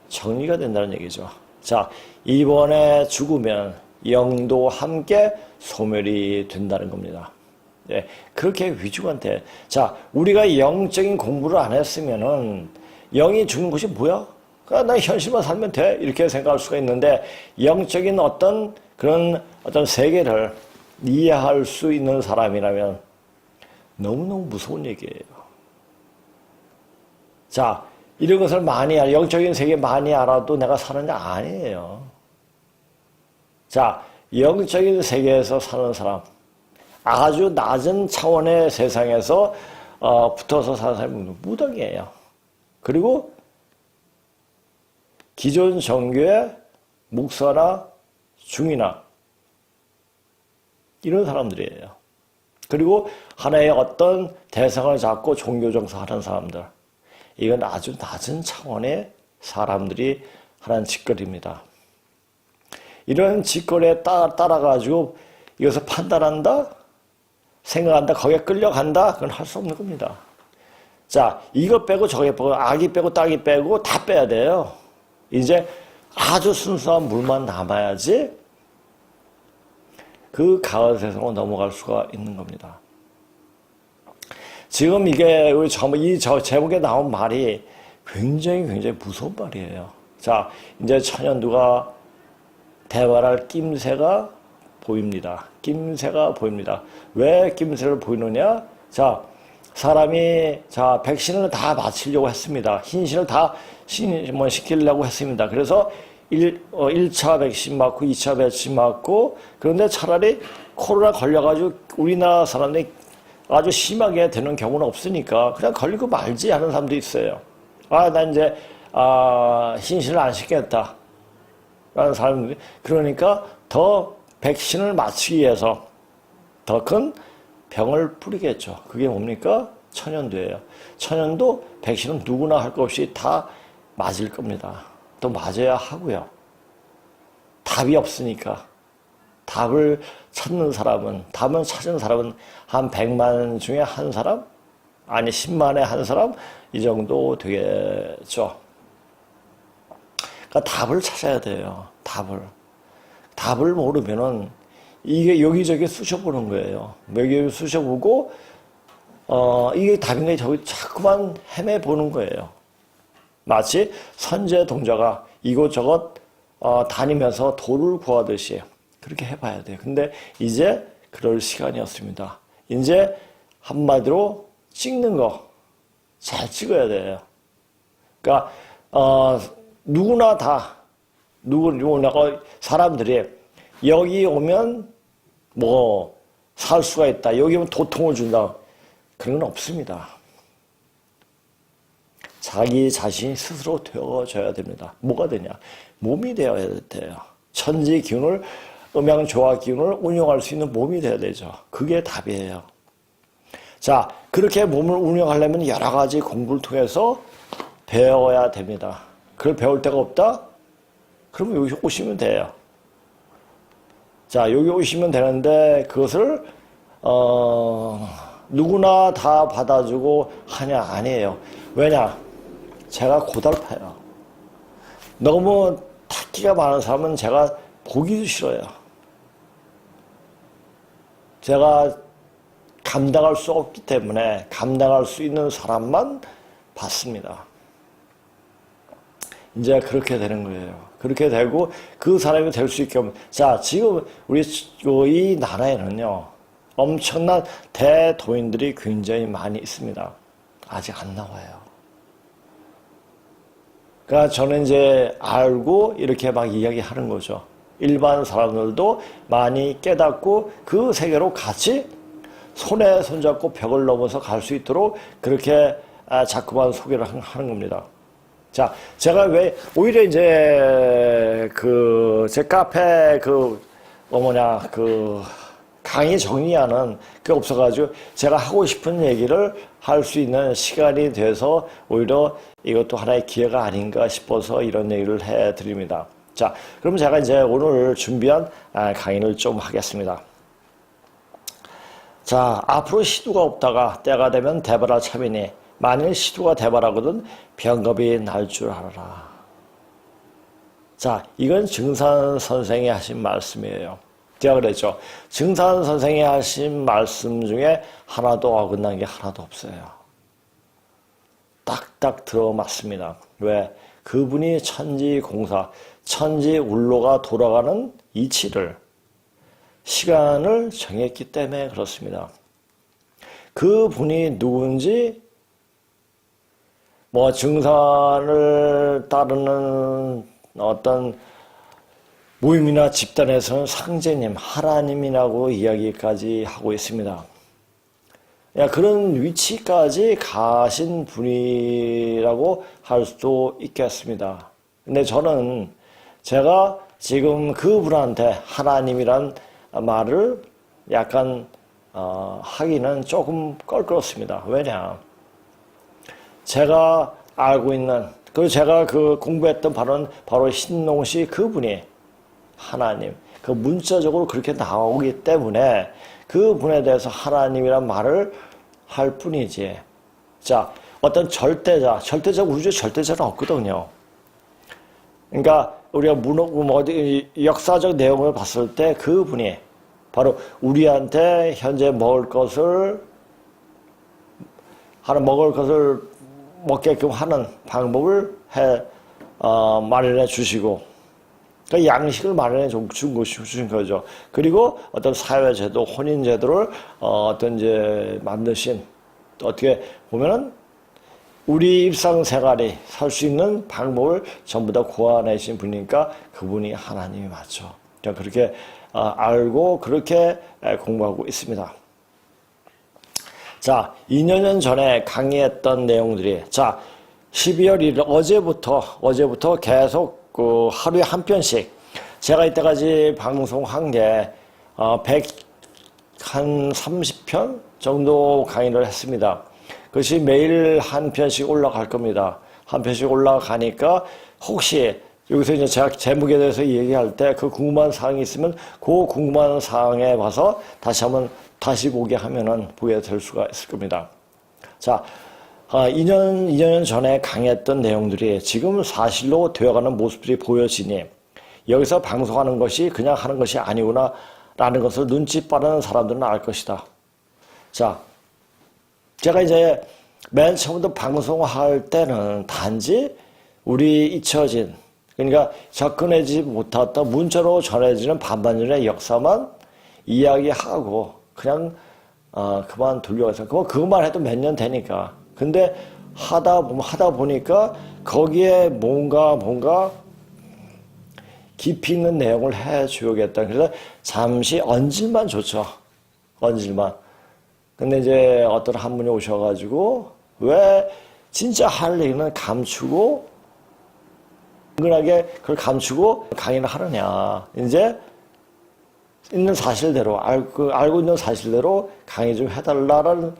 정리가 된다는 얘기죠. 자, 이번에 죽으면 영도 함께 소멸이 된다는 겁니다. 네, 그렇게 위중한데, 자, 우리가 영적인 공부를 안 했으면은 영이 죽는 것이 뭐야? 그냥 나 현실만 살면 돼 이렇게 생각할 수가 있는데 영적인 어떤 그런 어떤 세계를 이해할 수 있는 사람이라면 너무너무 무서운 얘기예요. 자, 이런 것을 많이 영적인 세계 많이 알아도 내가 사는 게 아니에요. 자, 영적인 세계에서 사는 사람, 아주 낮은 차원의 세상에서 붙어서 사는 사람이 무당이에요. 그리고 기존 종교의 목사나 중이나 이런 사람들이에요. 그리고 하나의 어떤 대상을 잡고 종교 정서하는 사람들, 이건 아주 낮은 차원의 사람들이 하는 짓거리입니다. 이런 짓거리에 따라가지고 이것을 판단한다? 생각한다? 거기에 끌려간다? 그건 할 수 없는 겁니다. 자, 이거 빼고 저거 빼고 아기 빼고 딸기 빼고 다 빼야 돼요. 이제 아주 순수한 물만 남아야지 그 가을 세상으로 넘어갈 수가 있는 겁니다. 지금 이게 이 제목에 나온 말이 굉장히 무서운 말이에요. 자, 이제 천연두가 대발할 낌새가 보입니다. 낌새가 보입니다. 왜 낌새를 보이느냐? 자, 사람이 백신을 다 맞추려고 했습니다. 흰신을 다 시키려고 했습니다. 그래서 1차 백신 맞고 2차 백신 맞고 그런데 차라리 코로나 걸려가지고 우리나라 사람들이 아주 심하게 되는 경우는 없으니까 그냥 걸리고 말지 하는 사람도 있어요. 난 이제 흰신을 안 시켰다 라는 사람들이 그러니까 더 백신을 맞추기 위해서 더 큰 병을 뿌리겠죠. 그게 뭡니까? 천연두예요. 천연두 백신은 누구나 할 것 없이 다 맞을 겁니다. 또 맞아야 하고요. 답이 없으니까. 답을 찾는 사람은, 답을 찾은 사람은 한 100만 중에 한 사람? 아니 10만에 한 사람? 이 정도 되겠죠. 그러니까 답을 찾아야 돼요. 답을 모르면은 이게 여기저기 쑤셔보는 거예요. 여기 쑤셔보고 이게 답인가 저기 자꾸만 헤매보는 거예요. 마치 선제 동자가 이곳저곳 다니면서 돌을 구하듯이 그렇게 해봐야 돼요. 근데 이제 그럴 시간이었습니다. 이제 한마디로 찍는 거 잘 찍어야 돼요. 그러니까 누구나 사람들이 여기 오면 뭐 살 수가 있다. 여기 오면 도통을 준다. 그런 건 없습니다. 자기 자신이 스스로 되어져야 됩니다. 뭐가 되냐? 몸이 되어야 돼요. 천지 기운을, 음양조화 기운을 운용할 수 있는 몸이 되어야 되죠. 그게 답이에요. 자, 그렇게 몸을 운영하려면 여러 가지 공부를 통해서 배워야 됩니다. 그걸 배울 데가 없다? 그러면 여기 오시면 돼요. 자, 여기 오시면 되는데 그것을 누구나 다 받아주고 하냐? 아니에요. 왜냐? 제가 고달파요. 너무 탁기가 많은 사람은 제가 보기도 싫어요. 제가 감당할 수 없기 때문에 감당할 수 있는 사람만 받습니다. 이제 그렇게 되는 거예요. 그렇게 되고 그 사람이 될 수 있게 하면 자, 지금 우리 이 나라에는요 엄청난 대도인들이 굉장히 많이 있습니다. 아직 안 나와요. 그러니까 저는 이제 알고 이렇게 막 이야기하는 거죠. 일반 사람들도 많이 깨닫고 그 세계로 같이 손에 손잡고 벽을 넘어서 갈 수 있도록 그렇게 자꾸만 소개를 하는 겁니다. 자, 제가 왜, 오히려 이제, 제 카페, 강의 정리하는 게 없어가지고, 제가 하고 싶은 얘기를 할 수 있는 시간이 돼서, 오히려 이것도 하나의 기회가 아닌가 싶어서 이런 얘기를 해 드립니다. 자, 그럼 제가 이제 오늘 준비한 강의를 좀 하겠습니다. 자, 앞으로 시두가 없다가 때가 되면 대바라 참이니, 만일 시두가 대바라거든 병겁이 날 줄 알아라. 자, 이건 증산 선생이 하신 말씀이에요. 제가 그랬죠. 증산 선생이 하신 말씀 중에 하나도 어긋난 게 하나도 없어요. 딱딱 들어맞습니다. 왜? 그분이 천지공사, 천지울로가 돌아가는 이치를, 시간을 정했기 때문에 그렇습니다. 그분이 누군지 증산을 따르는 어떤 모임이나 집단에서는 상제님, 하나님이라고 이야기까지 하고 있습니다. 그런 위치까지 가신 분이라고 할 수도 있겠습니다. 근데 저는 제가 지금 그분한테 하나님이란 말을 약간 하기는 조금 껄끄럽습니다. 왜냐? 제가 알고 있는, 그리고 제가 공부했던 바로 신농시 그분이 하나님, 문자적으로 그렇게 나오기 때문에 그분에 대해서 하나님이란 말을 할 뿐이지. 자, 어떤 절대자, 우주에 절대자는 없거든요. 그러니까 우리가 역사적 내용을 봤을 때 그분이 바로 우리한테 현재 먹을 것을 먹게끔 하는 방법을 마련해 주시고, 그러니까 양식을 마련해 주신 거죠. 그리고 어떤 사회제도, 혼인제도를 만드신, 어떻게 보면은 우리 일상생활이 살 수 있는 방법을 전부 다 고안해신 분이니까 그분이 하나님이 맞죠. 그렇게 알고 그렇게 공부하고 있습니다. 자, 2년 전에 강의했던 내용들이, 자, 12월 1일, 어제부터 계속 하루에 한 편씩, 제가 이때까지 방송한 게, 130편 정도 강의를 했습니다. 그것이 매일 한 편씩 올라갈 겁니다. 한 편씩 올라가니까, 혹시, 여기서 이제 제가 제목에 대해서 얘기할 때 궁금한 사항이 있으면 그 궁금한 사항에 봐서 다시 보게 될 수가 있을 겁니다. 자, 2년 전에 강의했던 내용들이 지금 사실로 되어가는 모습들이 보여지니 여기서 방송하는 것이 그냥 하는 것이 아니구나 라는 것을 눈치 빠른 사람들은 알 것이다. 자, 제가 이제 맨 처음부터 방송할 때는 단지 우리 잊혀진, 그러니까 접근하지 못했던 문자로 전해지는 반반년의 역사만 이야기하고 그냥 그만 돌려가서 그것만 해도 몇 년 되니까. 근데 하다 보니까 거기에 뭔가 깊이 있는 내용을 해주겠다. 그래서 잠시 얹을만 좋죠. 얹을만. 근데 이제 어떤 한 분이 오셔가지고 왜 진짜 할 얘기는 감추고 은근하게 그걸 감추고 강의를 하느냐. 이제 있는 사실대로 알고 있는 사실대로 강의 좀 해달라는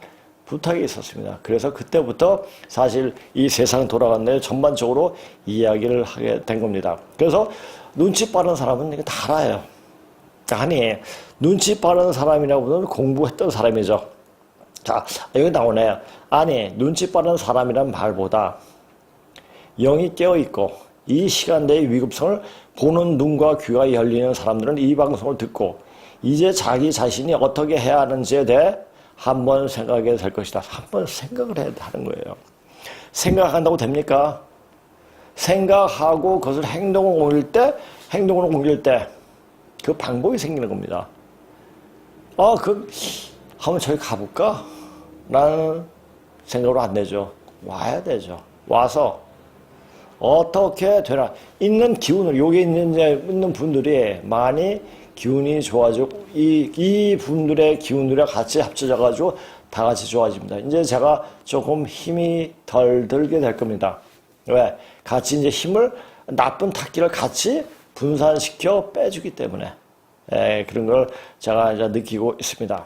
부탁이 있었습니다. 그래서 그때부터 사실 이 세상 돌아간 데 전반적으로 이야기를 하게 된 겁니다. 그래서 눈치 빠른 사람은 이게 다 알아요. 아니, 눈치 빠른 사람이라고 보면 공부했던 사람이죠. 자, 여기 나오네요. 아니, 눈치 빠른 사람이란 말보다 영이 깨어있고 이 시간대의 위급성을 보는 눈과 귀가 열리는 사람들은 이 방송을 듣고 이제 자기 자신이 어떻게 해야 하는지에 대해 한번 생각하게 될 것이다. 한번 생각을 해야 하는 거예요. 생각한다고 됩니까? 생각하고 그것을 행동으로 옮길 때 그 방법이 생기는 겁니다. 한번 저기 가볼까? 라는 생각으로 안 되죠. 와야 되죠. 와서 어떻게 되나 있는 기운을, 여기 있는 분들이 많이 기운이 좋아지고 이 분들의 기운들이 같이 합쳐져가지고 다 같이 좋아집니다. 이제 제가 조금 힘이 덜 들게 될 겁니다. 왜? 같이 이제 힘을 나쁜 탁기를 같이 분산시켜 빼주기 때문에 그런 걸 제가 이제 느끼고 있습니다.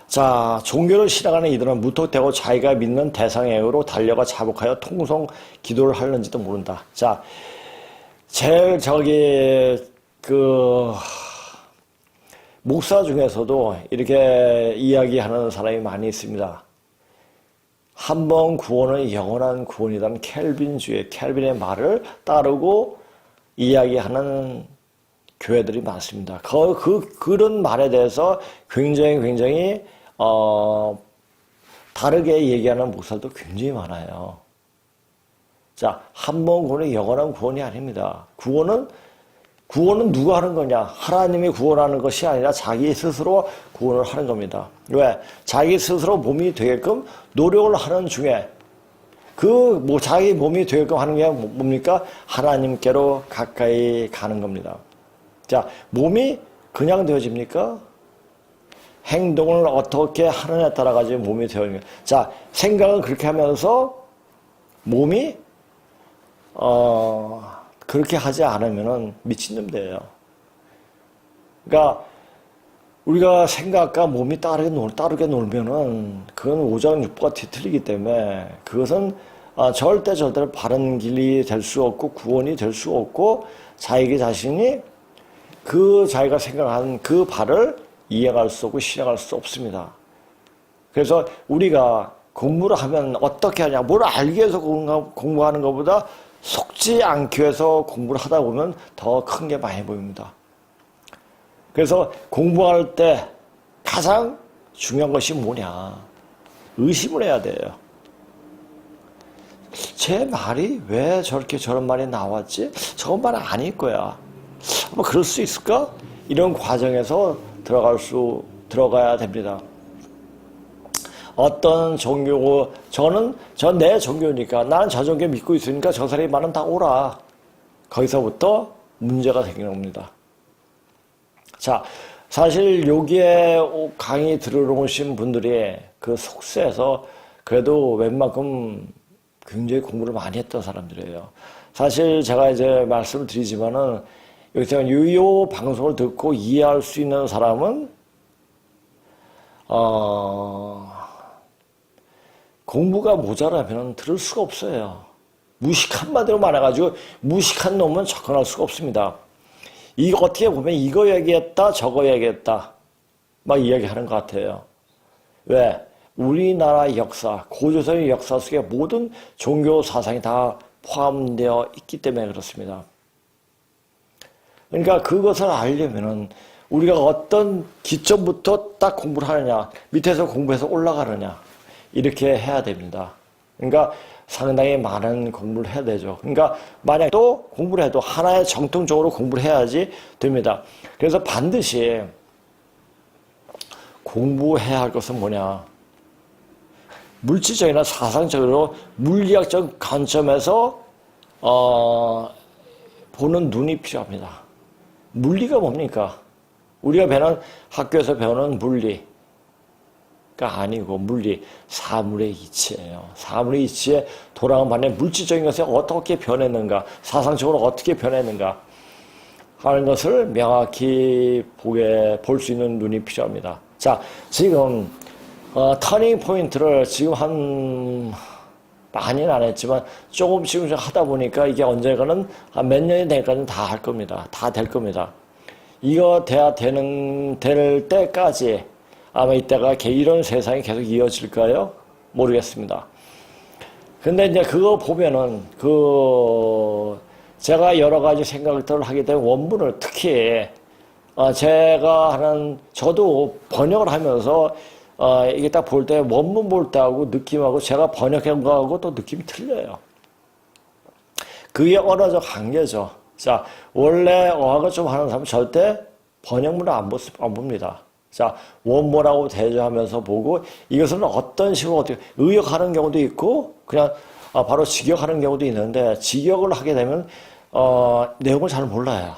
자, 종교를 신앙하는 이들은 무턱대고 자기가 믿는 대상에게로 달려가 자복하여 통성 기도를 하는지도 모른다. 자, 제일 목사 중에서도 이렇게 이야기하는 사람이 많이 있습니다. 한 번 구원은 영원한 구원이라는 켈빈의 말을 따르고 이야기하는 교회들이 많습니다. 그런 말에 대해서 굉장히 다르게 얘기하는 목사도 굉장히 많아요. 자, 한 번 구원은 영원한 구원이 아닙니다. 구원은 누가 하는 거냐? 하나님이 구원하는 것이 아니라 자기 스스로 구원을 하는 겁니다. 왜? 자기 스스로 몸이 되게끔 노력을 하는 중에 자기 몸이 되게끔 하는 게 뭡니까? 하나님께로 가까이 가는 겁니다. 자, 몸이 그냥 되어집니까? 행동을 어떻게 하느냐에 따라 가지고 몸이 되어집니다. 자, 생각은 그렇게 하면서 몸이 그렇게 하지 않으면은 미친놈 돼요. 그러니까 우리가 생각과 몸이 따르게 놀면은 그건 오장육부가 뒤틀리기 때문에 그것은 절대로 바른 길이 될 수 없고 구원이 될 수 없고 자기 자신이 자기가 생각한 그 바를 이해할 수 없고 실행할 수 없습니다. 그래서 우리가 공부를 하면 어떻게 하냐, 뭘 알기 위해서 공부하는 것보다 속지 않기 위해서 공부를 하다 보면 더 큰 게 많이 보입니다. 그래서 공부할 때 가장 중요한 것이 뭐냐? 의심을 해야 돼요. 제 말이 왜 저런 말이 나왔지? 저건 말 아닐 거야. 뭐 그럴 수 있을까? 이런 과정에서 들어가야 됩니다. 어떤 종교고, 전 내 종교니까, 나는 저 종교 믿고 있으니까 저 사람이 말은 다 오라. 거기서부터 문제가 생기는 겁니다. 자, 사실 여기에 강의 들어오신 분들이 그 속세에서 그래도 웬만큼 굉장히 공부를 많이 했던 사람들이에요. 사실 제가 이제 말씀을 드리지만은, 여기서 이 방송을 듣고 이해할 수 있는 사람은, 공부가 모자라면 들을 수가 없어요. 무식한 말대로 말해가지고 무식한 놈은 접근할 수가 없습니다. 이거 어떻게 보면 이거 얘기했다 저거 얘기했다 막 이야기하는 것 같아요. 왜? 우리나라 역사, 고조선의 역사 속에 모든 종교 사상이 다 포함되어 있기 때문에 그렇습니다. 그러니까 그것을 알려면은 우리가 어떤 기점부터 딱 공부를 하느냐, 밑에서 공부해서 올라가느냐, 이렇게 해야 됩니다. 그러니까 상당히 많은 공부를 해야 되죠. 그러니까 만약 또 공부를 해도 하나의 정통적으로 공부를 해야지 됩니다. 그래서 반드시 공부해야 할 것은 뭐냐? 물질적이나 사상적으로 물리학적 관점에서 보는 눈이 필요합니다. 물리가 뭡니까? 우리가 학교에서 배우는 물리가 아니고 물리, 사물의 이치예요. 사물의 이치에 돌아온 반에 물질적인 것에 어떻게 변했는가, 사상적으로 어떻게 변했는가 하는 것을 명확히 볼 수 있는 눈이 필요합니다. 자, 지금 터닝 포인트를 지금 많이는 안 했지만 조금씩 하다 보니까 이게 언젠가는 몇 년이 되니까는 다 할 겁니다. 다 될 겁니다. 이거 될 때까지 아마 이때가 이런 세상이 계속 이어질까요? 모르겠습니다. 근데 이제 그거 보면은 제가 여러 가지 생각들을 하게 된 원문을 특히 저도 번역을 하면서 이게 딱 볼 때 원문 볼 때하고 느낌하고 제가 번역한 거하고 또 느낌이 틀려요. 그게 언어적 한계죠. 자, 원래 어학을 좀 하는 사람은 절대 번역문을 안 봅니다. 자, 원문하고 대조하면서 보고 이것은 어떤 식으로 어떻게 의역하는 경우도 있고 그냥 바로 직역하는 경우도 있는데 직역을 하게 되면 내용을 잘 몰라요.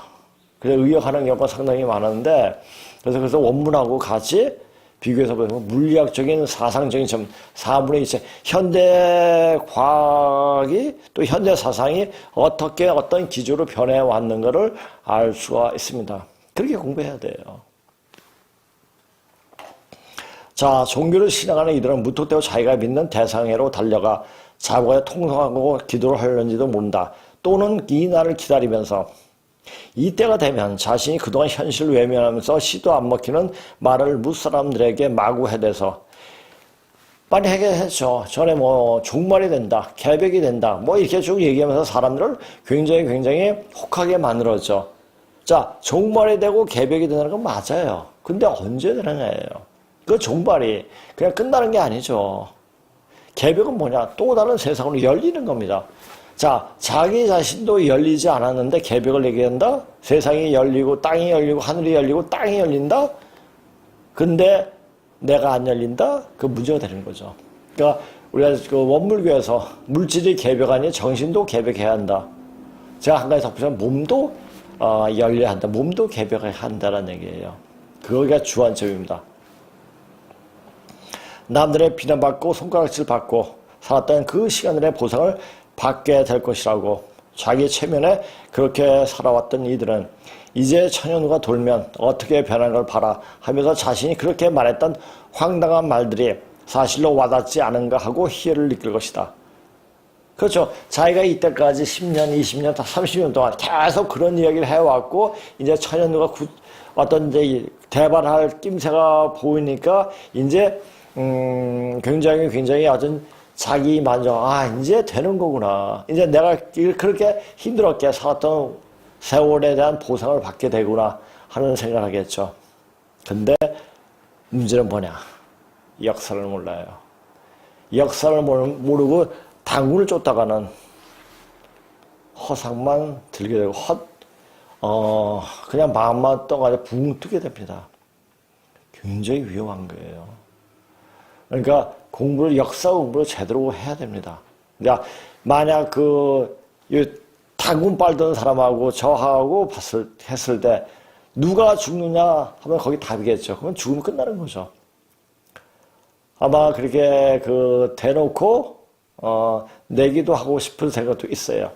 그래서 의역하는 경우가 상당히 많은데, 그래서 원문하고 같이 비교해서 보면 물리학적인 사상적인 점, 4분의 2차, 현대 과학이 또 현대 사상이 어떻게 어떤 기조로 변해왔는가를 알 수가 있습니다. 그렇게 공부해야 돼요. 자, 종교를 신앙하는 이들은 무턱대고 자기가 믿는 대상으로 달려가 자고에 통성하고 기도를 하려는지도 모른다. 또는 이 날을 기다리면서 이때가 되면 자신이 그동안 현실을 외면하면서 시도 안 먹히는 말을 무사람들에게 마구 해대서 많이 해결했죠. 전에 뭐 종말이 된다, 개벽이 된다, 뭐 이렇게 쭉 얘기하면서 사람들을 굉장히 혹하게 만들었죠. 자, 종말이 되고 개벽이 된다는 건 맞아요. 근데 언제 되느냐예요. 그 종말이 그냥 끝나는 게 아니죠. 개벽은 뭐냐? 또 다른 세상으로 열리는 겁니다. 자, 자기 자신도 열리지 않았는데 개벽을 얘기한다? 세상이 열리고 땅이 열리고 하늘이 열리고 땅이 열린다? 근데 내가 안 열린다? 그 문제가 되는 거죠. 그러니까 우리가 그 원불교에서 물질이 개벽하니 정신도 개벽해야 한다. 제가 한 가지 덧붙이면 몸도 열려야 한다. 몸도 개벽해야 한다는 얘기예요. 그거가 주안점입니다. 남들의 비난받고 손가락질 받고 살았던 그 시간들의 보상을 받게 될 것이라고 자기 체면에 그렇게 살아왔던 이들은 이제 천연후가 돌면 어떻게 변한 걸 봐라 하면서 자신이 그렇게 말했던 황당한 말들이 사실로 와닿지 않은가 하고 희열을 느낄 것이다. 그렇죠. 자기가 이때까지 10년, 20년, 30년 동안 계속 그런 이야기를 해왔고 이제 천연후가 어떤 이제 대발할 낌새가 보이니까 이제 굉장히 아주 자기 만족, 이제 되는 거구나. 이제 내가 그렇게 힘들었게 살았던 세월에 대한 보상을 받게 되구나 하는 생각을 하겠죠. 근데 문제는 뭐냐? 역사를 몰라요. 역사를 모르고 당군을 쫓다가는 허상만 들게 되고, 그냥 마음만 떠가지고 붕 뜨게 됩니다. 굉장히 위험한 거예요. 그러니까 역사 공부를 제대로 해야 됩니다. 그러니까 만약 당군 빨던 사람하고 저하고 했을 때 누가 죽느냐 하면 거기 답이겠죠. 그건 죽으면 끝나는 거죠. 아마 그렇게 대놓고 내기도 하고 싶은 생각도 있어요.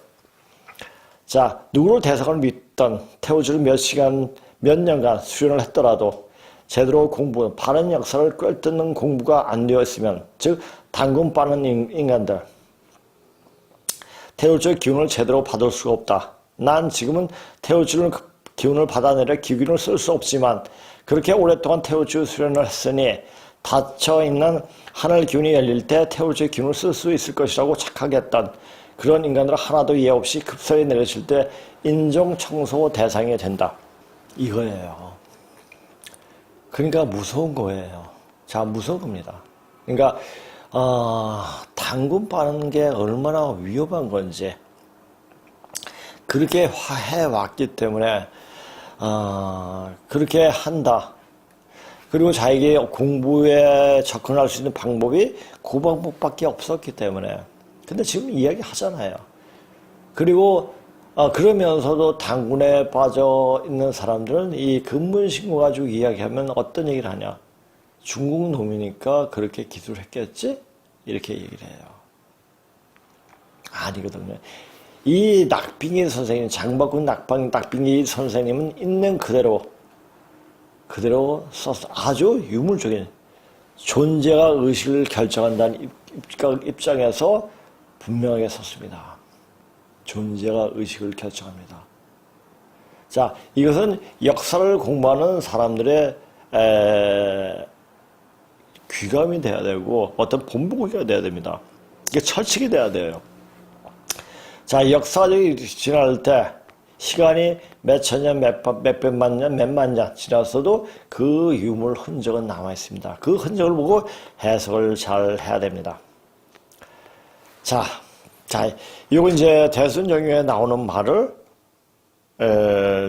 자, 누구를 대상을 믿던 태우주를 몇 년간 수련을 했더라도 제대로 바른 역사를 꿰뚫는 공부가 안 되어 있으면, 즉 당군 빠는 인간들, 태우주의 기운을 제대로 받을 수가 없다. 난 지금은 태우주의 기운을 받아내려 기운을 쓸 수 없지만 그렇게 오랫동안 태우주 수련을 했으니 닫혀있는 하늘 기운이 열릴 때 태우주의 기운을 쓸 수 있을 것이라고 착각했던 그런 인간들은 하나도 이해 없이 급설이 내려질 때 인종청소 대상이 된다. 이거예요. 그러니까 무서운 거예요. 자, 무서운 겁니다. 그러니까 당군 빠는 게 얼마나 위험한 건지 그렇게 해왔기 때문에 그렇게 한다. 그리고 자기의 공부에 접근할 수 있는 방법이 그 방법밖에 없었기 때문에. 근데 지금 이야기 하잖아요. 그리고 그러면서도 당군에 빠져 있는 사람들은 이 근문신고 가지고 이야기하면 어떤 얘기를 하냐. 중국 놈이니까 그렇게 기술을 했겠지? 이렇게 얘기를 해요. 아니거든요. 이 낙빙기 선생님, 장박군 낙빙기 선생님은 있는 그대로 써서 아주 유물적인 존재가 의식을 결정한다는 입장에서 분명하게 섰습니다. 존재가 의식을 결정합니다. 자, 이것은 역사를 공부하는 사람들의 귀감이 돼야 되고 어떤 본보기가 돼야 됩니다. 이게 철칙이 돼야 돼요. 자, 역사적이 지날 때 시간이 몇천 년, 몇백만 년, 몇만 년 지났어도 그 유물 흔적은 남아 있습니다. 그 흔적을 보고 해석을 잘 해야 됩니다. 자, 이거 이제 대순정유에 나오는 말을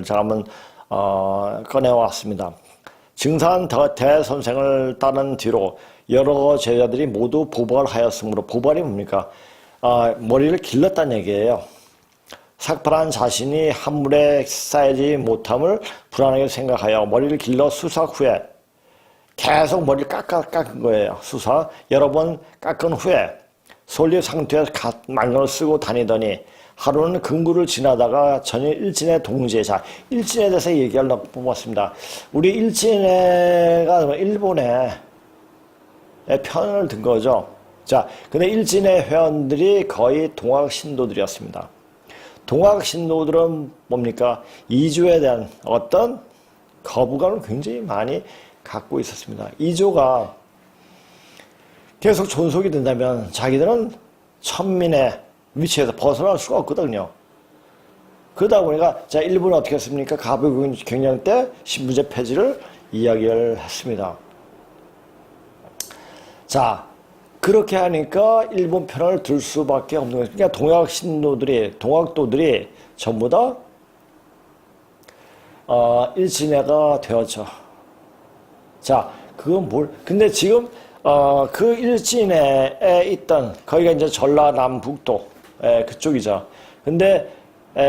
제가 한번 꺼내왔습니다. 증산 대선생을 따른 뒤로 여러 제자들이 모두 보발하였으므로, 보발이 뭡니까? 머리를 길렀다는 얘기예요. 삭발한 자신이 한물에 쌓이지 못함을 불안하게 생각하여 머리를 길러 수사 후에 계속 머리를 깎은 거예요. 수사 여러 번 깎은 후에 솔잎 상태에서 망령을 쓰고 다니더니 하루는 금구를 지나다가 저녁 일진의 동지에, 자, 일진에 대해서 얘기하려고 뽑았습니다. 우리 일진회가 일본의 편을 든 거죠. 자, 근데 일진의 회원들이 거의 동학 신도들이었습니다. 동학 신도들은 뭡니까? 이조에 대한 어떤 거부감을 굉장히 많이 갖고 있었습니다. 이조가 계속 존속이 된다면 자기들은 천민의 위치에서 벗어날 수가 없거든요. 그러다 보니까 자, 일본은 어떻게 했습니까? 가부 경영 때 신분제 폐지를 이야기를 했습니다. 자, 그렇게 하니까 일본 편을 들 수밖에 없는 거예요. 그러니까 동학도들이 전부 다 일진회가 되었죠. 자, 그건 근데 지금 그 일진회에 있던 거기가 이제 전라남북도 그쪽이죠. 근데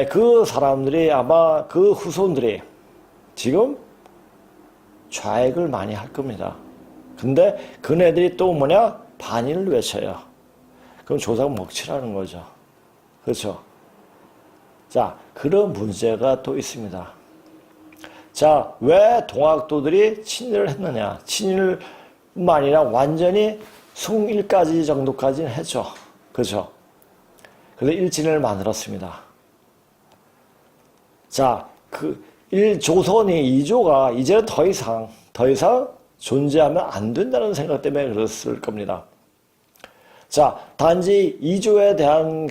그 사람들이 아마 그 후손들이 지금 좌익을 많이 할 겁니다. 근데 그네들이 또 뭐냐? 반일을 외쳐요. 그럼 조상 먹칠하는 거죠. 그렇죠? 자, 그런 문제가 또 있습니다. 자, 왜 동학도들이 친일을 했느냐? 친일뿐만 아니라 완전히 숭일까지 정도까지는 했죠. 그렇죠? 그래서 일진을 만들었습니다. 자, 조선이 이조가 이제는 더 이상 존재하면 안 된다는 생각 때문에 그랬을 겁니다. 자, 단지 이조에 대한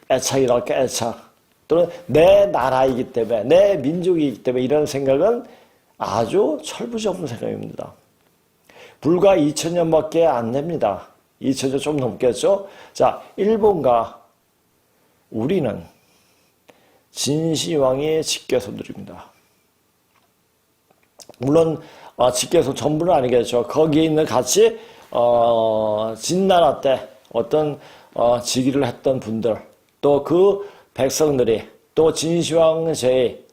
애착이랄까, 애착. 또는 내 나라이기 때문에, 내 민족이기 때문에 이런 생각은 아주 철부지 없는 생각입니다. 불과 2000년밖에 안 됩니다. 2000년 좀 넘겠죠? 자, 일본과 우리는 진시황의 직계손들입니다. 물론 직계손 전부는 아니겠죠. 거기에 있는 같이 진나라 때 어떤 즉위를 했던 분들, 또 그 백성들이, 또 진시황제의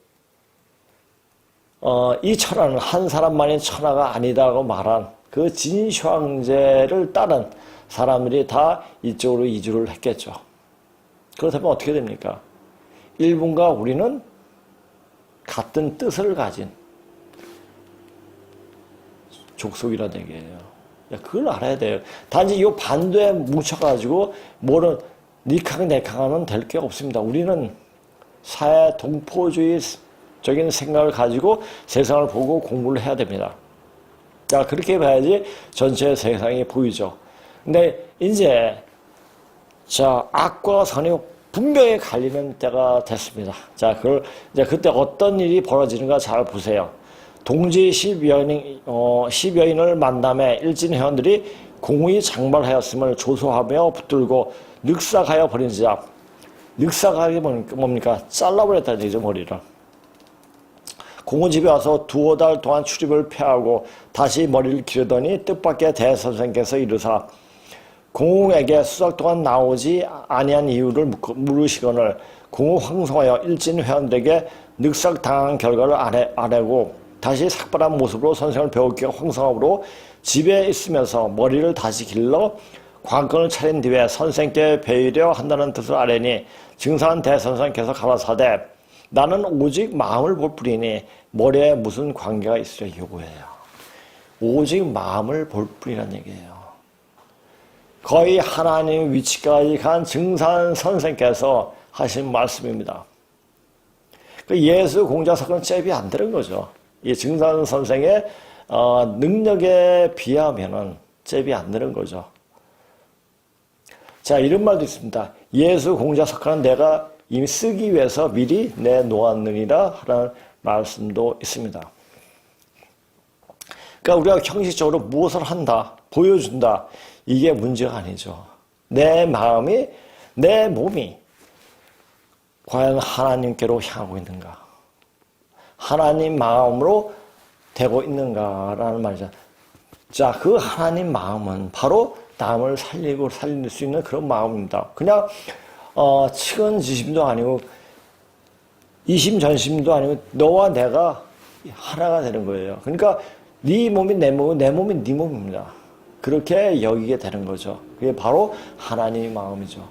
이 천하는 한 사람만의 천하가 아니다고 말한 그 진시황제를 따른 사람들이 다 이쪽으로 이주를 했겠죠. 그렇다면 어떻게 됩니까? 일본과 우리는 같은 뜻을 가진 족속이라는 얘기예요. 그걸 알아야 돼요. 단지 이 반도에 뭉쳐가지고 뭐는 니캉 내캉하면 될 게 없습니다. 우리는 사회 동포주의적인 생각을 가지고 세상을 보고 공부를 해야 됩니다. 자, 그렇게 봐야지 전체 세상이 보이죠. 근데 이제 악과 선이 분명히 갈리는 때가 됐습니다. 자, 이제 그때 어떤 일이 벌어지는가 잘 보세요. 동지 10여인을 만남에 일진 회원들이 공의 장발하였음을 조소하며 붙들고 늑삭하여 버린지라. 늑삭하게 뭡니까? 잘라버렸다는 얘기죠, 머리를. 공의 집에 와서 두어 달 동안 출입을 폐하고 다시 머리를 기르더니 뜻밖의 대선생께서 이르사 공에게 수작 동안 나오지 아니한 이유를 물으시거늘 공을 황송하여 일진 회원들에게 늑삭당한 결과를 아뢰고 다시 삭발한 모습으로 선생을 배우기가 황송함으로 집에 있으면서 머리를 다시 길러 관건을 차린 뒤에 선생께 배우려 한다는 뜻을 아뢰니 증산 대선생께서 가라사대 나는 오직 마음을 볼 뿐이니 머리에 무슨 관계가 있으려 요구해요. 오직 마음을 볼 뿐이라는 얘기예요. 거의 하나님 위치까지 간 증산 선생께서 하신 말씀입니다. 예수 공자 사건은 잽이 안 되는 거죠. 이 증산 선생의 능력에 비하면은 잽이 안 되는 거죠. 자, 이런 말도 있습니다. 예수 공자 석화는 내가 이미 쓰기 위해서 미리 내놓았느니라 하는 말씀도 있습니다. 그러니까 우리가 형식적으로 무엇을 한다, 보여준다, 이게 문제가 아니죠. 내 마음이, 내 몸이 과연 하나님께로 향하고 있는가? 하나님 마음으로 되고 있는가라는 말이죠. 자, 그 하나님 마음은 바로 남을 살리고 살릴 수 있는 그런 마음입니다. 그냥 측은지심도 아니고 이심전심도 아니고 너와 내가 하나가 되는 거예요. 그러니까 네 몸이 내 몸이고 내 몸이 네 몸입니다. 그렇게 여기게 되는 거죠. 그게 바로 하나님의 마음이죠.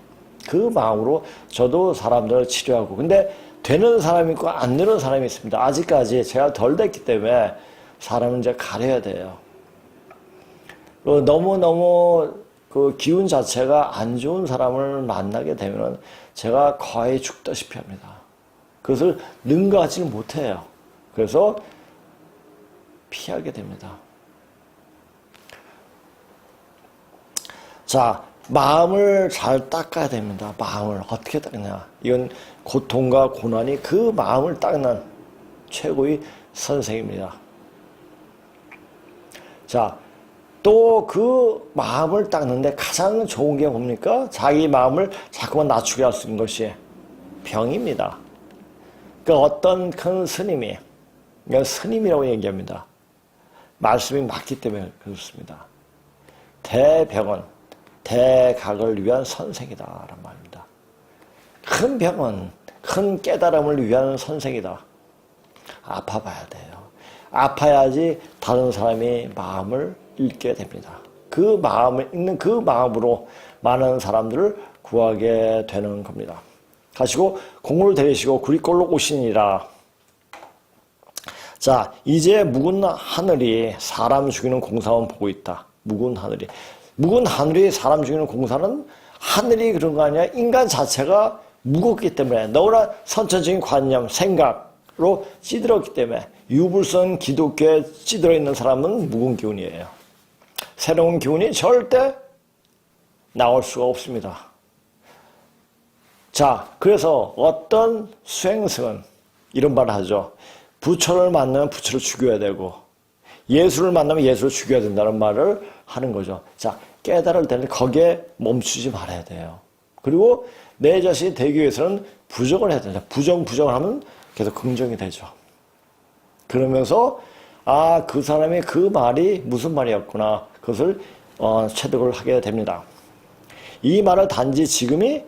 그 마음으로 저도 사람들을 치료하고, 근데 되는 사람이 있고 안 되는 사람이 있습니다. 아직까지 제가 덜 됐기 때문에 사람은 이제 가려야 돼요. 너무너무 그 기운 자체가 안 좋은 사람을 만나게 되면 제가 거의 죽다시피 합니다. 그것을 능가하지는 못해요. 그래서 피하게 됩니다. 자, 마음을 잘 닦아야 됩니다. 마음을 어떻게 닦냐. 이건 고통과 고난이 그 마음을 닦는 최고의 선생입니다. 자, 또 그 마음을 닦는데 가장 좋은 게 뭡니까? 자기 마음을 자꾸만 낮추게 할 수 있는 것이 병입니다. 그 어떤 큰 스님이, 이건 스님이라고 얘기합니다. 말씀이 맞기 때문에 그렇습니다. 대병은 대각을 위한 선생이다 라는 말입니다. 큰 병은 큰 깨달음을 위한 선생이다. 아파봐야 돼요. 아파야지 다른 사람이 마음을 읽게 됩니다. 그 마음을 읽는 그 마음으로 많은 사람들을 구하게 되는 겁니다. 가시고 공을 들이시고 구리꼴로 오시니라. 자, 이제 묵은 하늘이 사람 죽이는 공사만 보고 있다. 묵은 하늘이 사람 죽이는 공사는 하늘이 그런 거 아니야. 인간 자체가 무겁기 때문에 너무나 선천적인 관념, 생각으로 찌들었기 때문에 유불선 기독교에 찌들어 있는 사람은 묵은 기운이에요. 새로운 기운이 절대 나올 수가 없습니다. 자, 그래서 어떤 수행승은 이런 말을 하죠. 부처를 만나면 부처를 죽여야 되고 예수를 만나면 예수를 죽여야 된다는 말을 하는 거죠. 자, 깨달을 때는 거기에 멈추지 말아야 돼요. 그리고 내 자신이 되기 위해서는 부정을 해야 된다. 부정을 하면 계속 긍정이 되죠. 그러면서 그 사람의 그 말이 무슨 말이었구나. 그것을 체득을 하게 됩니다. 이 말을 단지 지금이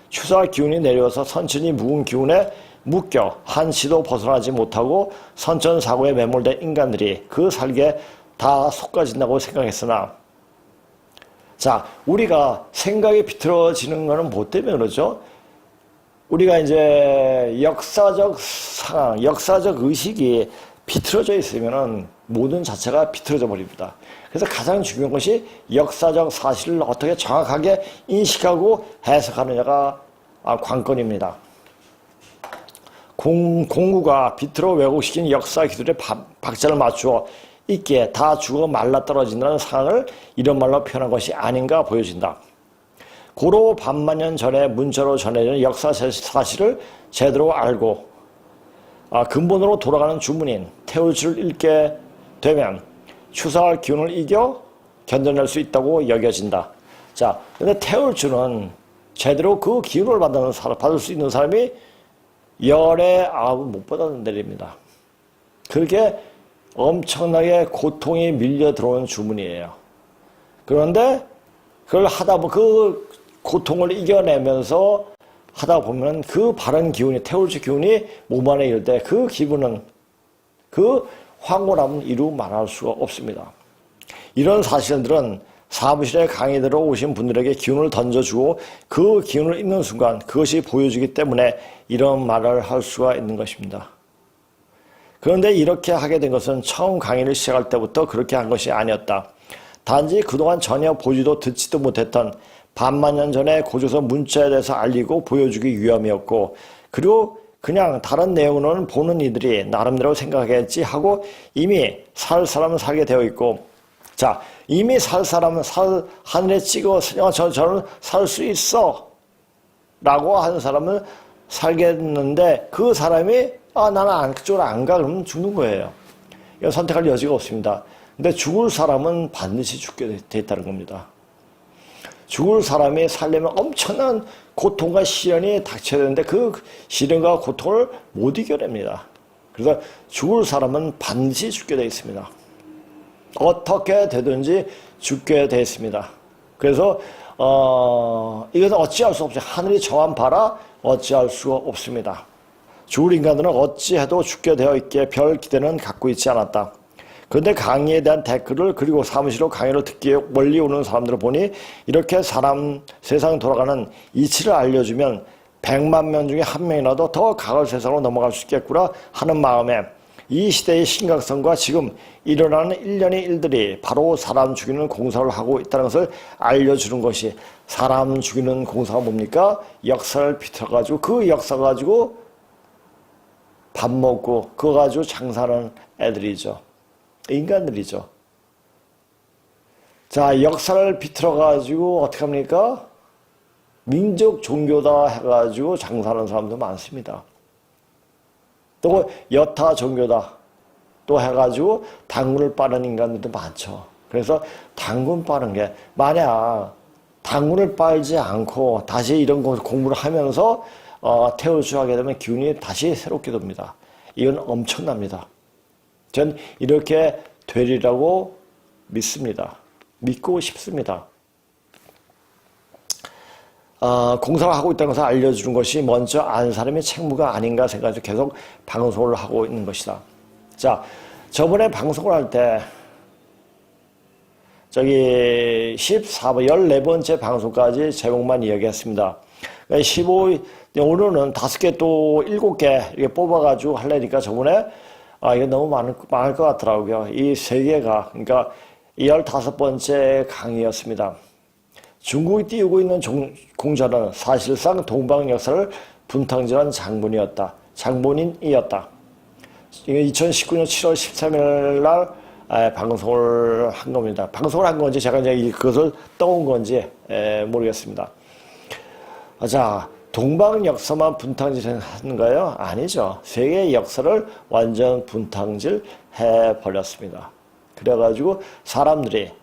추사 기운이 내려와서 선천이 묵은 기운에 묶여 한시도 벗어나지 못하고 선천사고에 매몰된 인간들이 그 살기에 다 속가진다고 생각했으나, 자, 우리가 생각이 비틀어지는 것은 뭐 때문에 그러죠? 우리가 이제 역사적 상황, 역사적 의식이 비틀어져 있으면은 모든 자체가 비틀어져 버립니다. 그래서 가장 중요한 것이 역사적 사실을 어떻게 정확하게 인식하고 해석하느냐가 관건입니다. 공구가 비틀어 왜곡시킨 역사 기술에 박자를 맞추어 있기에 다 죽어 말라 떨어진다는 상황을 이런 말로 표현한 것이 아닌가 보여진다. 고로 반만년 전에 문자로 전해진 역사 사실을 제대로 알고 근본으로 돌아가는 주문인 태울주를 읽게 되면 추사할 기운을 이겨 견뎌낼 수 있다고 여겨진다. 자, 근데 태울주는 제대로 그 기운을 받을 수 있는 사람이 열의 아홉을 못 받았는 데입니다. 그렇게 엄청나게 고통이 밀려 들어오는 주문이에요. 그런데 그걸 하다 보면 그 고통을 이겨내면서 하다 보면 그 바른 기운이, 태울주 기운이 몸 안에 이를 때 그 기분은, 그 황홀함은 이루 말할 수가 없습니다. 이런 사실들은 사무실에 강의 들어 오신 분들에게 기운을 던져주고 그 기운을 읽는 순간 그것이 보여주기 때문에 이런 말을 할 수가 있는 것입니다. 그런데 이렇게 하게 된 것은 처음 강의를 시작할 때부터 그렇게 한 것이 아니었다. 단지 그동안 전혀 보지도 듣지도 못했던 반만년 전에 고조서 문자에 대해서 알리고 보여주기 위함이었고, 그리고 그냥 다른 내용으로는 보는 이들이 나름대로 생각하겠지 하고 이미 살 사람은 살게 되어 있고, 자, 이미 살 사람은 하늘에 찍어 저는 살 수 있어 라고 하는 사람은 살겠는데 그 사람이 나는 그쪽으로 안 가 그러면 죽는 거예요. 이건 선택할 여지가 없습니다. 근데 죽을 사람은 반드시 죽게 돼 있다는 겁니다. 죽을 사람이 살려면 엄청난 고통과 시련이 닥쳐야 되는데 그 시련과 고통을 못 이겨냅니다. 그래서 죽을 사람은 반드시 죽게 되어 있습니다. 어떻게 되든지 죽게 되어 있습니다. 그래서 이것은 어찌할 수 없어요. 하늘이 정한 바라 어찌할 수가 없습니다. 죽을 인간들은 어찌해도 죽게 되어 있기에 별 기대는 갖고 있지 않았다. 그런데 강의에 대한 댓글을 그리고 사무실로 강의를 듣기에 멀리 오는 사람들을 보니 이렇게 세상 돌아가는 이치를 알려주면 100만 명 중에 한 명이라도 더 가을 세상으로 넘어갈 수 있겠구나 하는 마음에 이 시대의 심각성과 지금 일어나는 일련의 일들이 바로 사람 죽이는 공사를 하고 있다는 것을 알려주는 것이, 사람 죽이는 공사가 뭡니까? 역사를 비틀어가지고 그 역사 가지고 밥 먹고 그거 가지고 장사하는 애들이죠. 인간들이죠. 자, 역사를 비틀어가지고 어떻게 합니까? 민족 종교다 해가지고 장사하는 사람도 많습니다. 또 여타 종교다 또 해가지고 당군을 빠는 인간들도 많죠. 그래서 당군 빠는 게, 만약 당군을 빨지 않고 다시 이런 공부를 하면서 태우주하게 되면 기운이 다시 새롭게 돕니다. 이건 엄청납니다. 전 이렇게 되리라고 믿습니다. 믿고 싶습니다. 공사를 하고 있다는 것을 알려주는 것이 먼저 아는 사람의 책무가 아닌가 생각해서 계속 방송을 하고 있는 것이다. 자, 저번에 방송을 할 때 저기 14번, 14번째 방송까지 제목만 이야기했습니다. 오늘은 5개 또 7개 이렇게 뽑아가지고 하려니까 저번에 이게 너무 많을 것 같더라고요. 이 3개가, 그러니까 15번째 강의였습니다. 중국이 띄우고 있는 공자는 사실상 동방 역사를 분탕질한 장본인이었다. 2019년 7월 13일 날 방송을 한 겁니다. 방송을 한 건지 제가 이제 그것을 떠온 건지 모르겠습니다. 자, 동방 역사만 분탕질 하는가요? 아니죠. 세계 역사를 완전 분탕질 해버렸습니다. 그래가지고 사람들이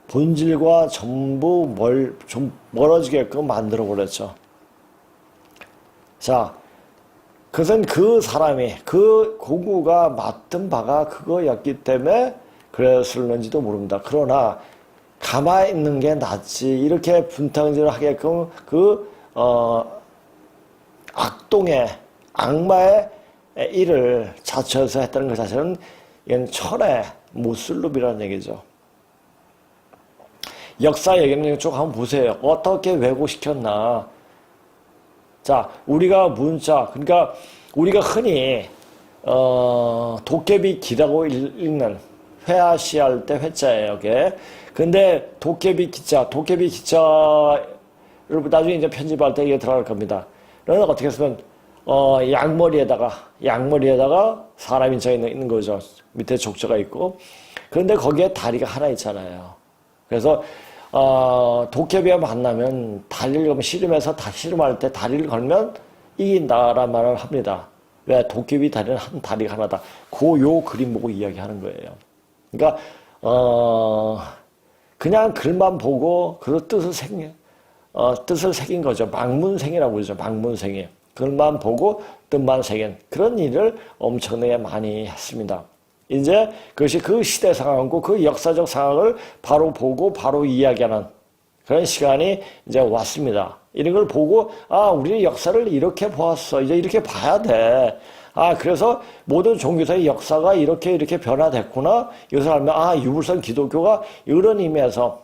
본질과 전부 좀 멀어지게끔 만들어버렸죠. 자, 그것은 그 사람이, 그 공구가 맡은 바가 그거였기 때문에 그랬을는지도 모릅니다. 그러나 가만히 있는 게 낫지, 이렇게 분탕질을 하게끔 악동의, 악마의 일을 자처해서 했다는 것 자체는 이건 천의 못쓸룹이라는 얘기죠. 역사 얘기는 쭉 한번 보세요. 어떻게 왜곡시켰나. 자, 우리가 문자, 그러니까 우리가 흔히 도깨비 기라고 읽는, 회아시 할 때 회자예요, 이게. 근데 도깨비 기자를 나중에 이제 편집할 때 이게 들어갈 겁니다. 그러면 어떻게 했으면 양머리에다가 사람 인자가 있는 거죠. 밑에 족저가 있고. 그런데 거기에 다리가 하나 있잖아요. 그래서 도깨비와 만나면 다리를 걸면, 씨름해서 씨름할 때 다리를 걸면 이긴다라는 말을 합니다. 왜? 도깨비 다리는 한 다리가 하나다. 요 그림 보고 이야기하는 거예요. 그러니까 그냥 글만 보고 그 뜻을 새긴 거죠. 망문생이라고 그러죠. 망문생이. 글만 보고 뜻만 새긴 그런 일을 엄청나게 많이 했습니다. 이제 그것이 그 시대 상황과 그 역사적 상황을 바로 보고 바로 이야기하는 그런 시간이 이제 왔습니다. 이런 걸 보고, 우리 역사를 이렇게 보았어. 이제 이렇게 봐야 돼. 그래서 모든 종교사의 역사가 이렇게 변화됐구나. 이것을 알면, 유불선 기독교가 이런 의미에서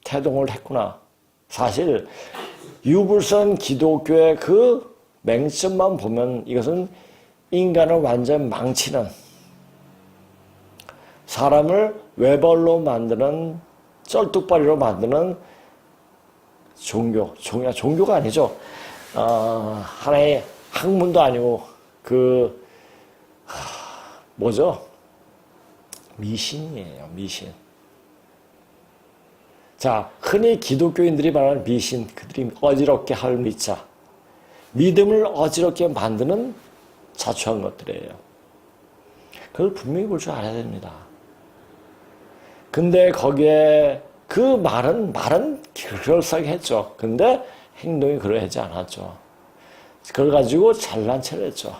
태동을 했구나. 사실 유불선 기독교의 그 맹점만 보면 이것은 인간을 완전 망치는, 사람을 외벌로 만드는, 쩔뚝발이로 만드는 종교가 아니죠. 하나의 학문도 아니고 뭐죠? 미신이에요, 미신. 자, 흔히 기독교인들이 말하는 미신, 그들이 어지럽게 할 미자, 믿음을 어지럽게 만드는 자초한 것들이에요. 그걸 분명히 볼 줄 알아야 됩니다. 근데 거기에 그 말은 그럴싸하게 했죠. 근데 행동이 그러하지 않았죠. 그걸 가지고 잘난 체를 했죠.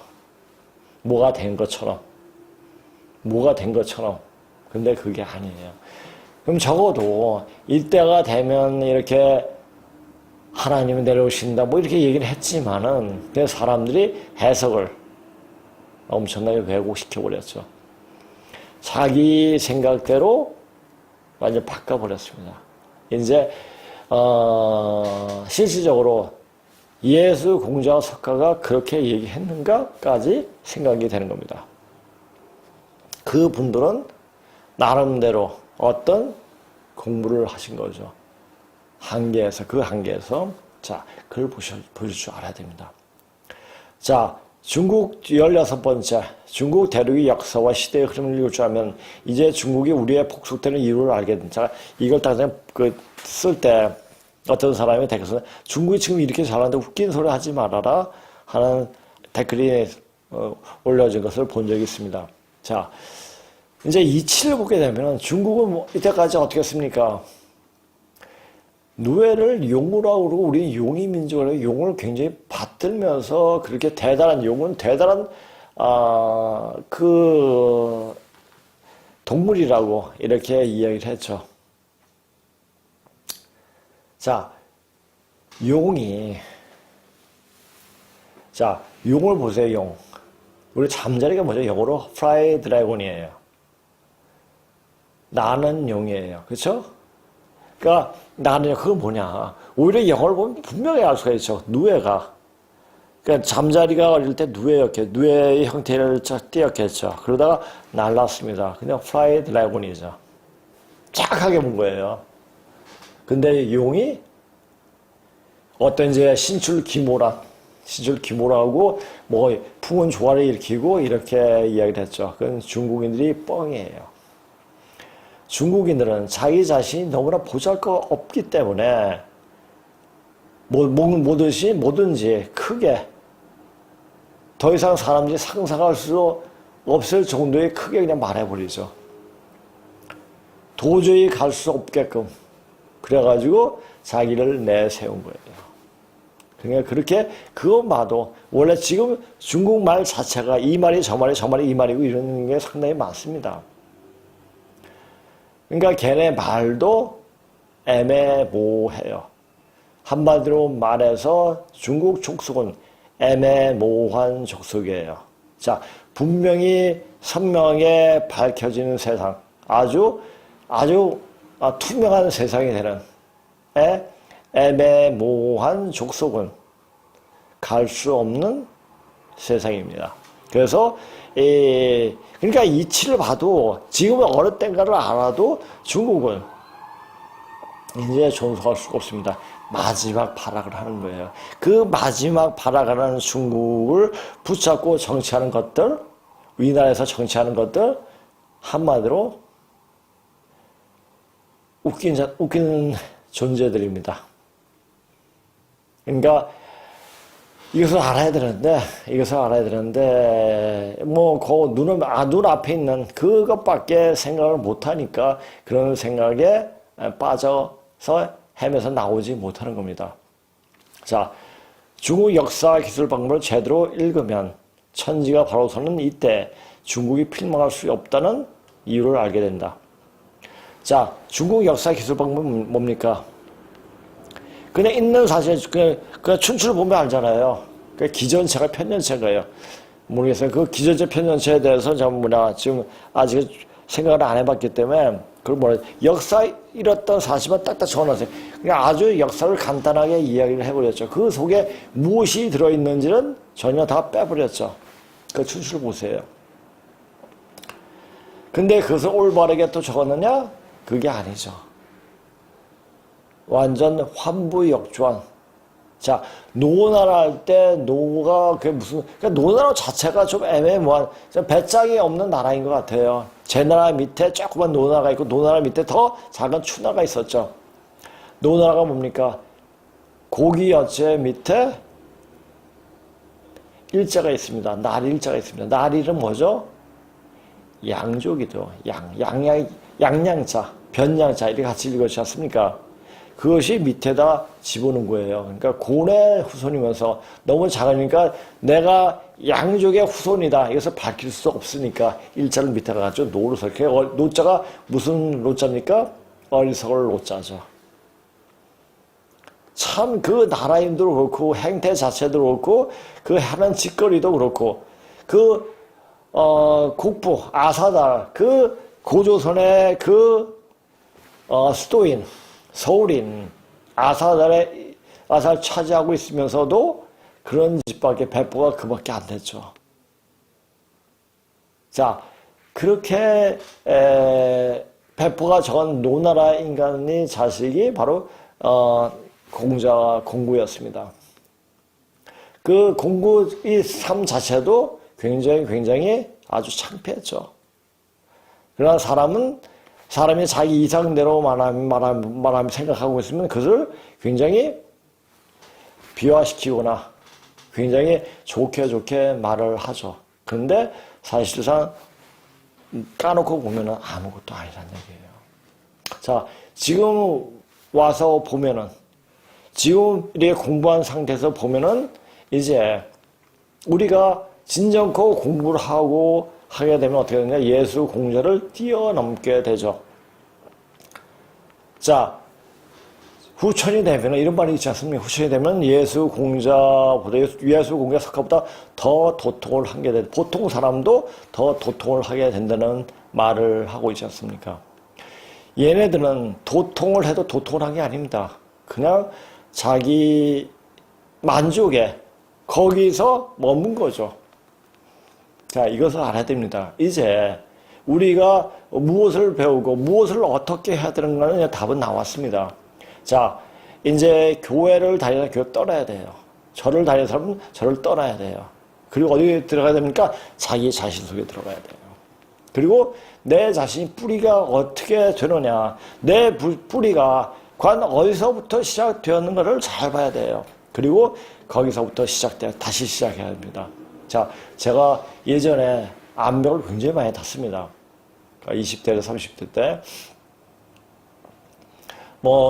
뭐가 된 것처럼. 근데 그게 아니에요. 그럼 적어도 이때가 되면 이렇게 하나님이 내려오신다 뭐 이렇게 얘기를 했지만은 그 사람들이 해석을 엄청나게 왜곡시켜버렸죠. 자기 생각대로 완전 바꿔버렸습니다. 이제 실질적으로 예수 공자와 석가가 그렇게 얘기했는가까지 생각이 되는 겁니다. 그 분들은 나름대로 어떤 공부를 하신 거죠. 그 한계에서 자, 그걸 보실 줄 알아야 됩니다. 자, 중국 16번째, 중국 대륙의 역사와 시대의 흐름을 읽을 줄 알면 이제 중국이 우리의 복속되는 이유를 알게 된다. 이걸 딱 쓸 때 어떤 사람이 댓글에서 중국이 지금 이렇게 잘하는데 웃긴 소리 하지 말아라 하는 댓글이 올려진 것을 본 적이 있습니다. 자, 이제 이치를 보게 되면 중국은 뭐 이때까지 어떻게 했습니까? 누에를 용우라고 그러고 우리는 용의 민족이라고 용을 굉장히 받들면서 그렇게 대단한 용은 대단한 그 동물이라고 이렇게 이야기를 했죠. 자, 용을 보세요, 용. 우리 잠자리가 뭐죠? 영어로 fly dragon이에요. 나는 용이에요. 그렇죠? 그러니까 나는 그건 뭐냐? 오히려 영어를 보면 분명히 알 수가 있죠. 누에가. 그러니까 잠자리가 어릴 때 누에의 형태를 띄었겠죠. 그러다가 날랐습니다. 그냥 fly dragon이죠. 착하게 본 거예요. 근데 용이 어떤 이제 신출 기모라고 뭐 풍운 조화를 일으키고 이렇게 이야기를 했죠. 그건 중국인들이 뻥이에요. 중국인들은 자기 자신이 너무나 보잘것없기 때문에 뭐든지 크게 더 이상 사람들이 상상할 수 없을 정도의 크게 그냥 말해버리죠. 도저히 갈 수 없게끔 그래가지고 자기를 내세운 거예요. 그러니까 그렇게 그것 봐도 원래 지금 중국말 자체가 이 말이 저 말이 저 말이 이 말이고 이런 게 상당히 많습니다. 그러니까 걔네 말도 애매모호해요. 한마디로 말해서 중국 족속은 애매모호한 족속이에요. 자, 분명히 선명하게 밝혀지는 세상, 아주 투명한 세상이 되는 애매모호한 족속은 갈 수 없는 세상입니다. 그래서 그러니까 이치를 봐도 지금은 어느 때인가를 알아도 중국은 이제 존속할 수가 없습니다. 마지막 발악을 하는 거예요. 그 마지막 발악을 하는 중국을 붙잡고 정치하는 것들, 우리나라에서 정치하는 것들 한마디로 웃기는 존재들입니다. 그러니까 이것을 알아야 되는데, 뭐, 눈 앞에 있는 그것밖에 생각을 못하니까 그런 생각에 빠져서 헤매서 나오지 못하는 겁니다. 자, 중국 역사 기술 방법을 제대로 읽으면 천지가 바로 서는 이때 중국이 필망할 수 없다는 이유를 알게 된다. 자, 중국 역사 기술 방법은 뭡니까? 그냥 있는 사실, 그 춘추를 보면 알잖아요. 그 기전체가 편전체인가요? 모르겠어요. 그 기전체 편전체에 대해서 지금 아직 생각을 안 해봤기 때문에, 그걸 역사 잃었던 사실만 딱딱 적어놨어요. 그냥 아주 역사를 간단하게 이야기를 해버렸죠. 그 속에 무엇이 들어있는지는 전혀 다 빼버렸죠. 그 춘추를 보세요. 근데 그것을 올바르게 또 적었느냐? 그게 아니죠. 완전 환부역주한. 자, 노나라 할 때 노가 그게 그러니까 노나라 자체가 좀 애매모호한 배짱이 없는 나라인 것 같아요. 제 나라 밑에 조그만 노나라가 있고 노나라 밑에 더 작은 추나가 있었죠. 노나라가 뭡니까? 고기여체 밑에 일자가 있습니다. 나리일자가 있습니다. 나리는 뭐죠? 양족이죠. 양양자, 변양자 이렇게 같이 읽으셨지 않습니까? 그것이 밑에다 집어넣은 거예요. 그러니까 고뇌 후손이면서 너무 작으니까 내가 양족의 후손이다. 이것을 밝힐 수 없으니까 일자를 밑에다 가지고 노로 써. 노자가 무슨 노자입니까? 어리석을 놓자죠. 참 그 나라임도 그렇고 행태 자체도 그렇고 그 하는 짓거리도 그렇고 그 국부 아사달 그 고조선의 그 수도인 서울인 아사달 차지하고 있으면서도 그런 짓밖에 배포가 그밖에 안 됐죠. 자, 그렇게 배포가 적은 노나라 인간의 자식이 바로 공구였습니다. 그 공구의 삶 자체도 굉장히 아주 창피했죠. 그러나 사람이 자기 이상대로 말하면 생각하고 있으면 그것을 굉장히 비화시키거나 굉장히 좋게 말을 하죠. 그런데 사실상 까놓고 보면은 아무것도 아니라는 얘기예요. 자, 지금 와서 보면은 지금 이렇게 공부한 상태에서 보면은 이제 우리가 진정코 공부를 하게 되면 어떻게 되냐? 예수 공자를 뛰어넘게 되죠. 자, 후천이 되면 이런 말이 있지 않습니까? 후천이 되면 예수 공자 석가보다 더 도통을 하게 돼. 보통 사람도 더 도통을 하게 된다는 말을 하고 있지 않습니까? 얘네들은 도통을 해도 도통을 한 게 아닙니다. 그냥 자기 만족에 거기서 머문 거죠. 자, 이것을 알아야 됩니다. 이제 우리가 무엇을 배우고 무엇을 어떻게 해야 되는가는 답은 나왔습니다. 자, 이제 교회를 다니는 교회 떠나야 돼요. 절을 다니는 사람은 절을 떠나야 돼요. 그리고 어디에 들어가야 됩니까? 자기 자신 속에 들어가야 돼요. 그리고 내 자신이 뿌리가 어떻게 되느냐, 내 뿌리가 과연 어디서부터 시작되었는가를 잘 봐야 돼요. 그리고 거기서부터 다시 시작해야 합니다. 자, 제가 예전에 암벽을 굉장히 많이 탔습니다. 20대에서 30대 때.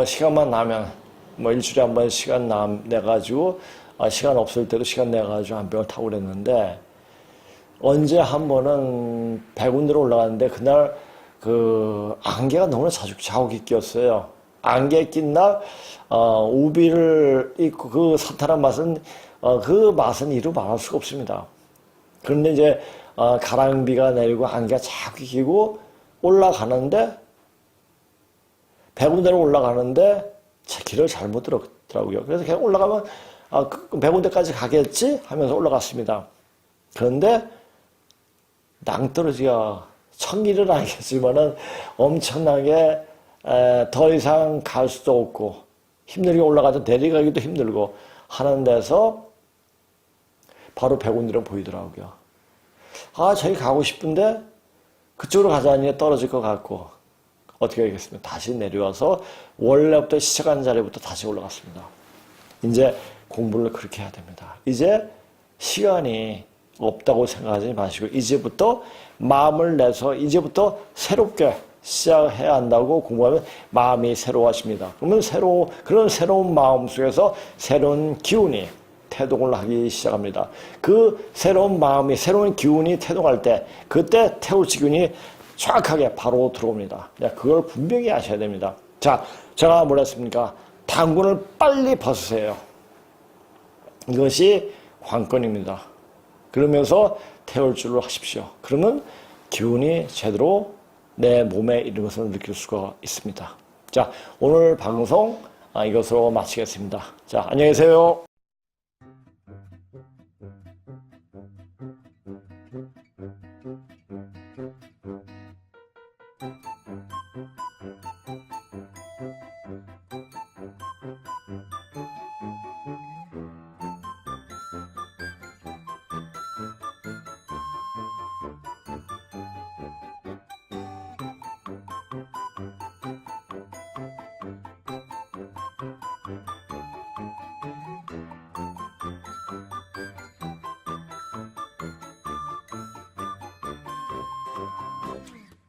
시간만 나면, 일주일에 한 번 시간 내가지고, 시간 없을 때도 시간 내가지고 암벽을 타고 그랬는데, 언제 한 번은 100군데로 올라갔는데, 그날 안개가 너무 자욱이 꼈어요. 안개 낀 날, 우비를 입고 그 산탄한 맛은, 그 맛은 이루 말할 수가 없습니다. 그런데 이제, 가랑비가 내리고 안개가 자욱이 끼고 올라가는데, 100군데로 올라가는데, 제 길을 잘못 들었더라고요. 그래서 그냥 올라가면, 100군데까지 가겠지? 하면서 올라갔습니다. 그런데, 낭떠러지가 천길은 아니겠지만은 엄청나게 더 이상 갈 수도 없고 힘들게 올라가서 내려가기도 힘들고 하는 데서 바로 100군데로 보이더라고요. 저기 가고 싶은데 그쪽으로 가자니 떨어질 것 같고 어떻게 하겠습니까? 다시 내려와서 원래부터 시작한 자리부터 다시 올라갔습니다. 이제 공부를 그렇게 해야 됩니다. 이제 시간이 없다고 생각하지 마시고 이제부터 마음을 내서 이제부터 새롭게 시작해야 한다고 공부하면 마음이 새로워집니다. 그러면 그런 새로운 마음 속에서 새로운 기운이 태동을 하기 시작합니다. 그 새로운 마음이 새로운 기운이 태동할 때 그때 태우치 기운이 정확하게 바로 들어옵니다. 그걸 분명히 아셔야 됩니다. 자, 제가 뭘 했습니까? 당군을 빨리 벗으세요. 이것이 관건입니다. 그러면서 태울 줄을 하십시오. 그러면 기운이 제대로 내 몸에 있는 것을 느낄 수가 있습니다. 자, 오늘 방송 이것으로 마치겠습니다. 자, 안녕히 계세요.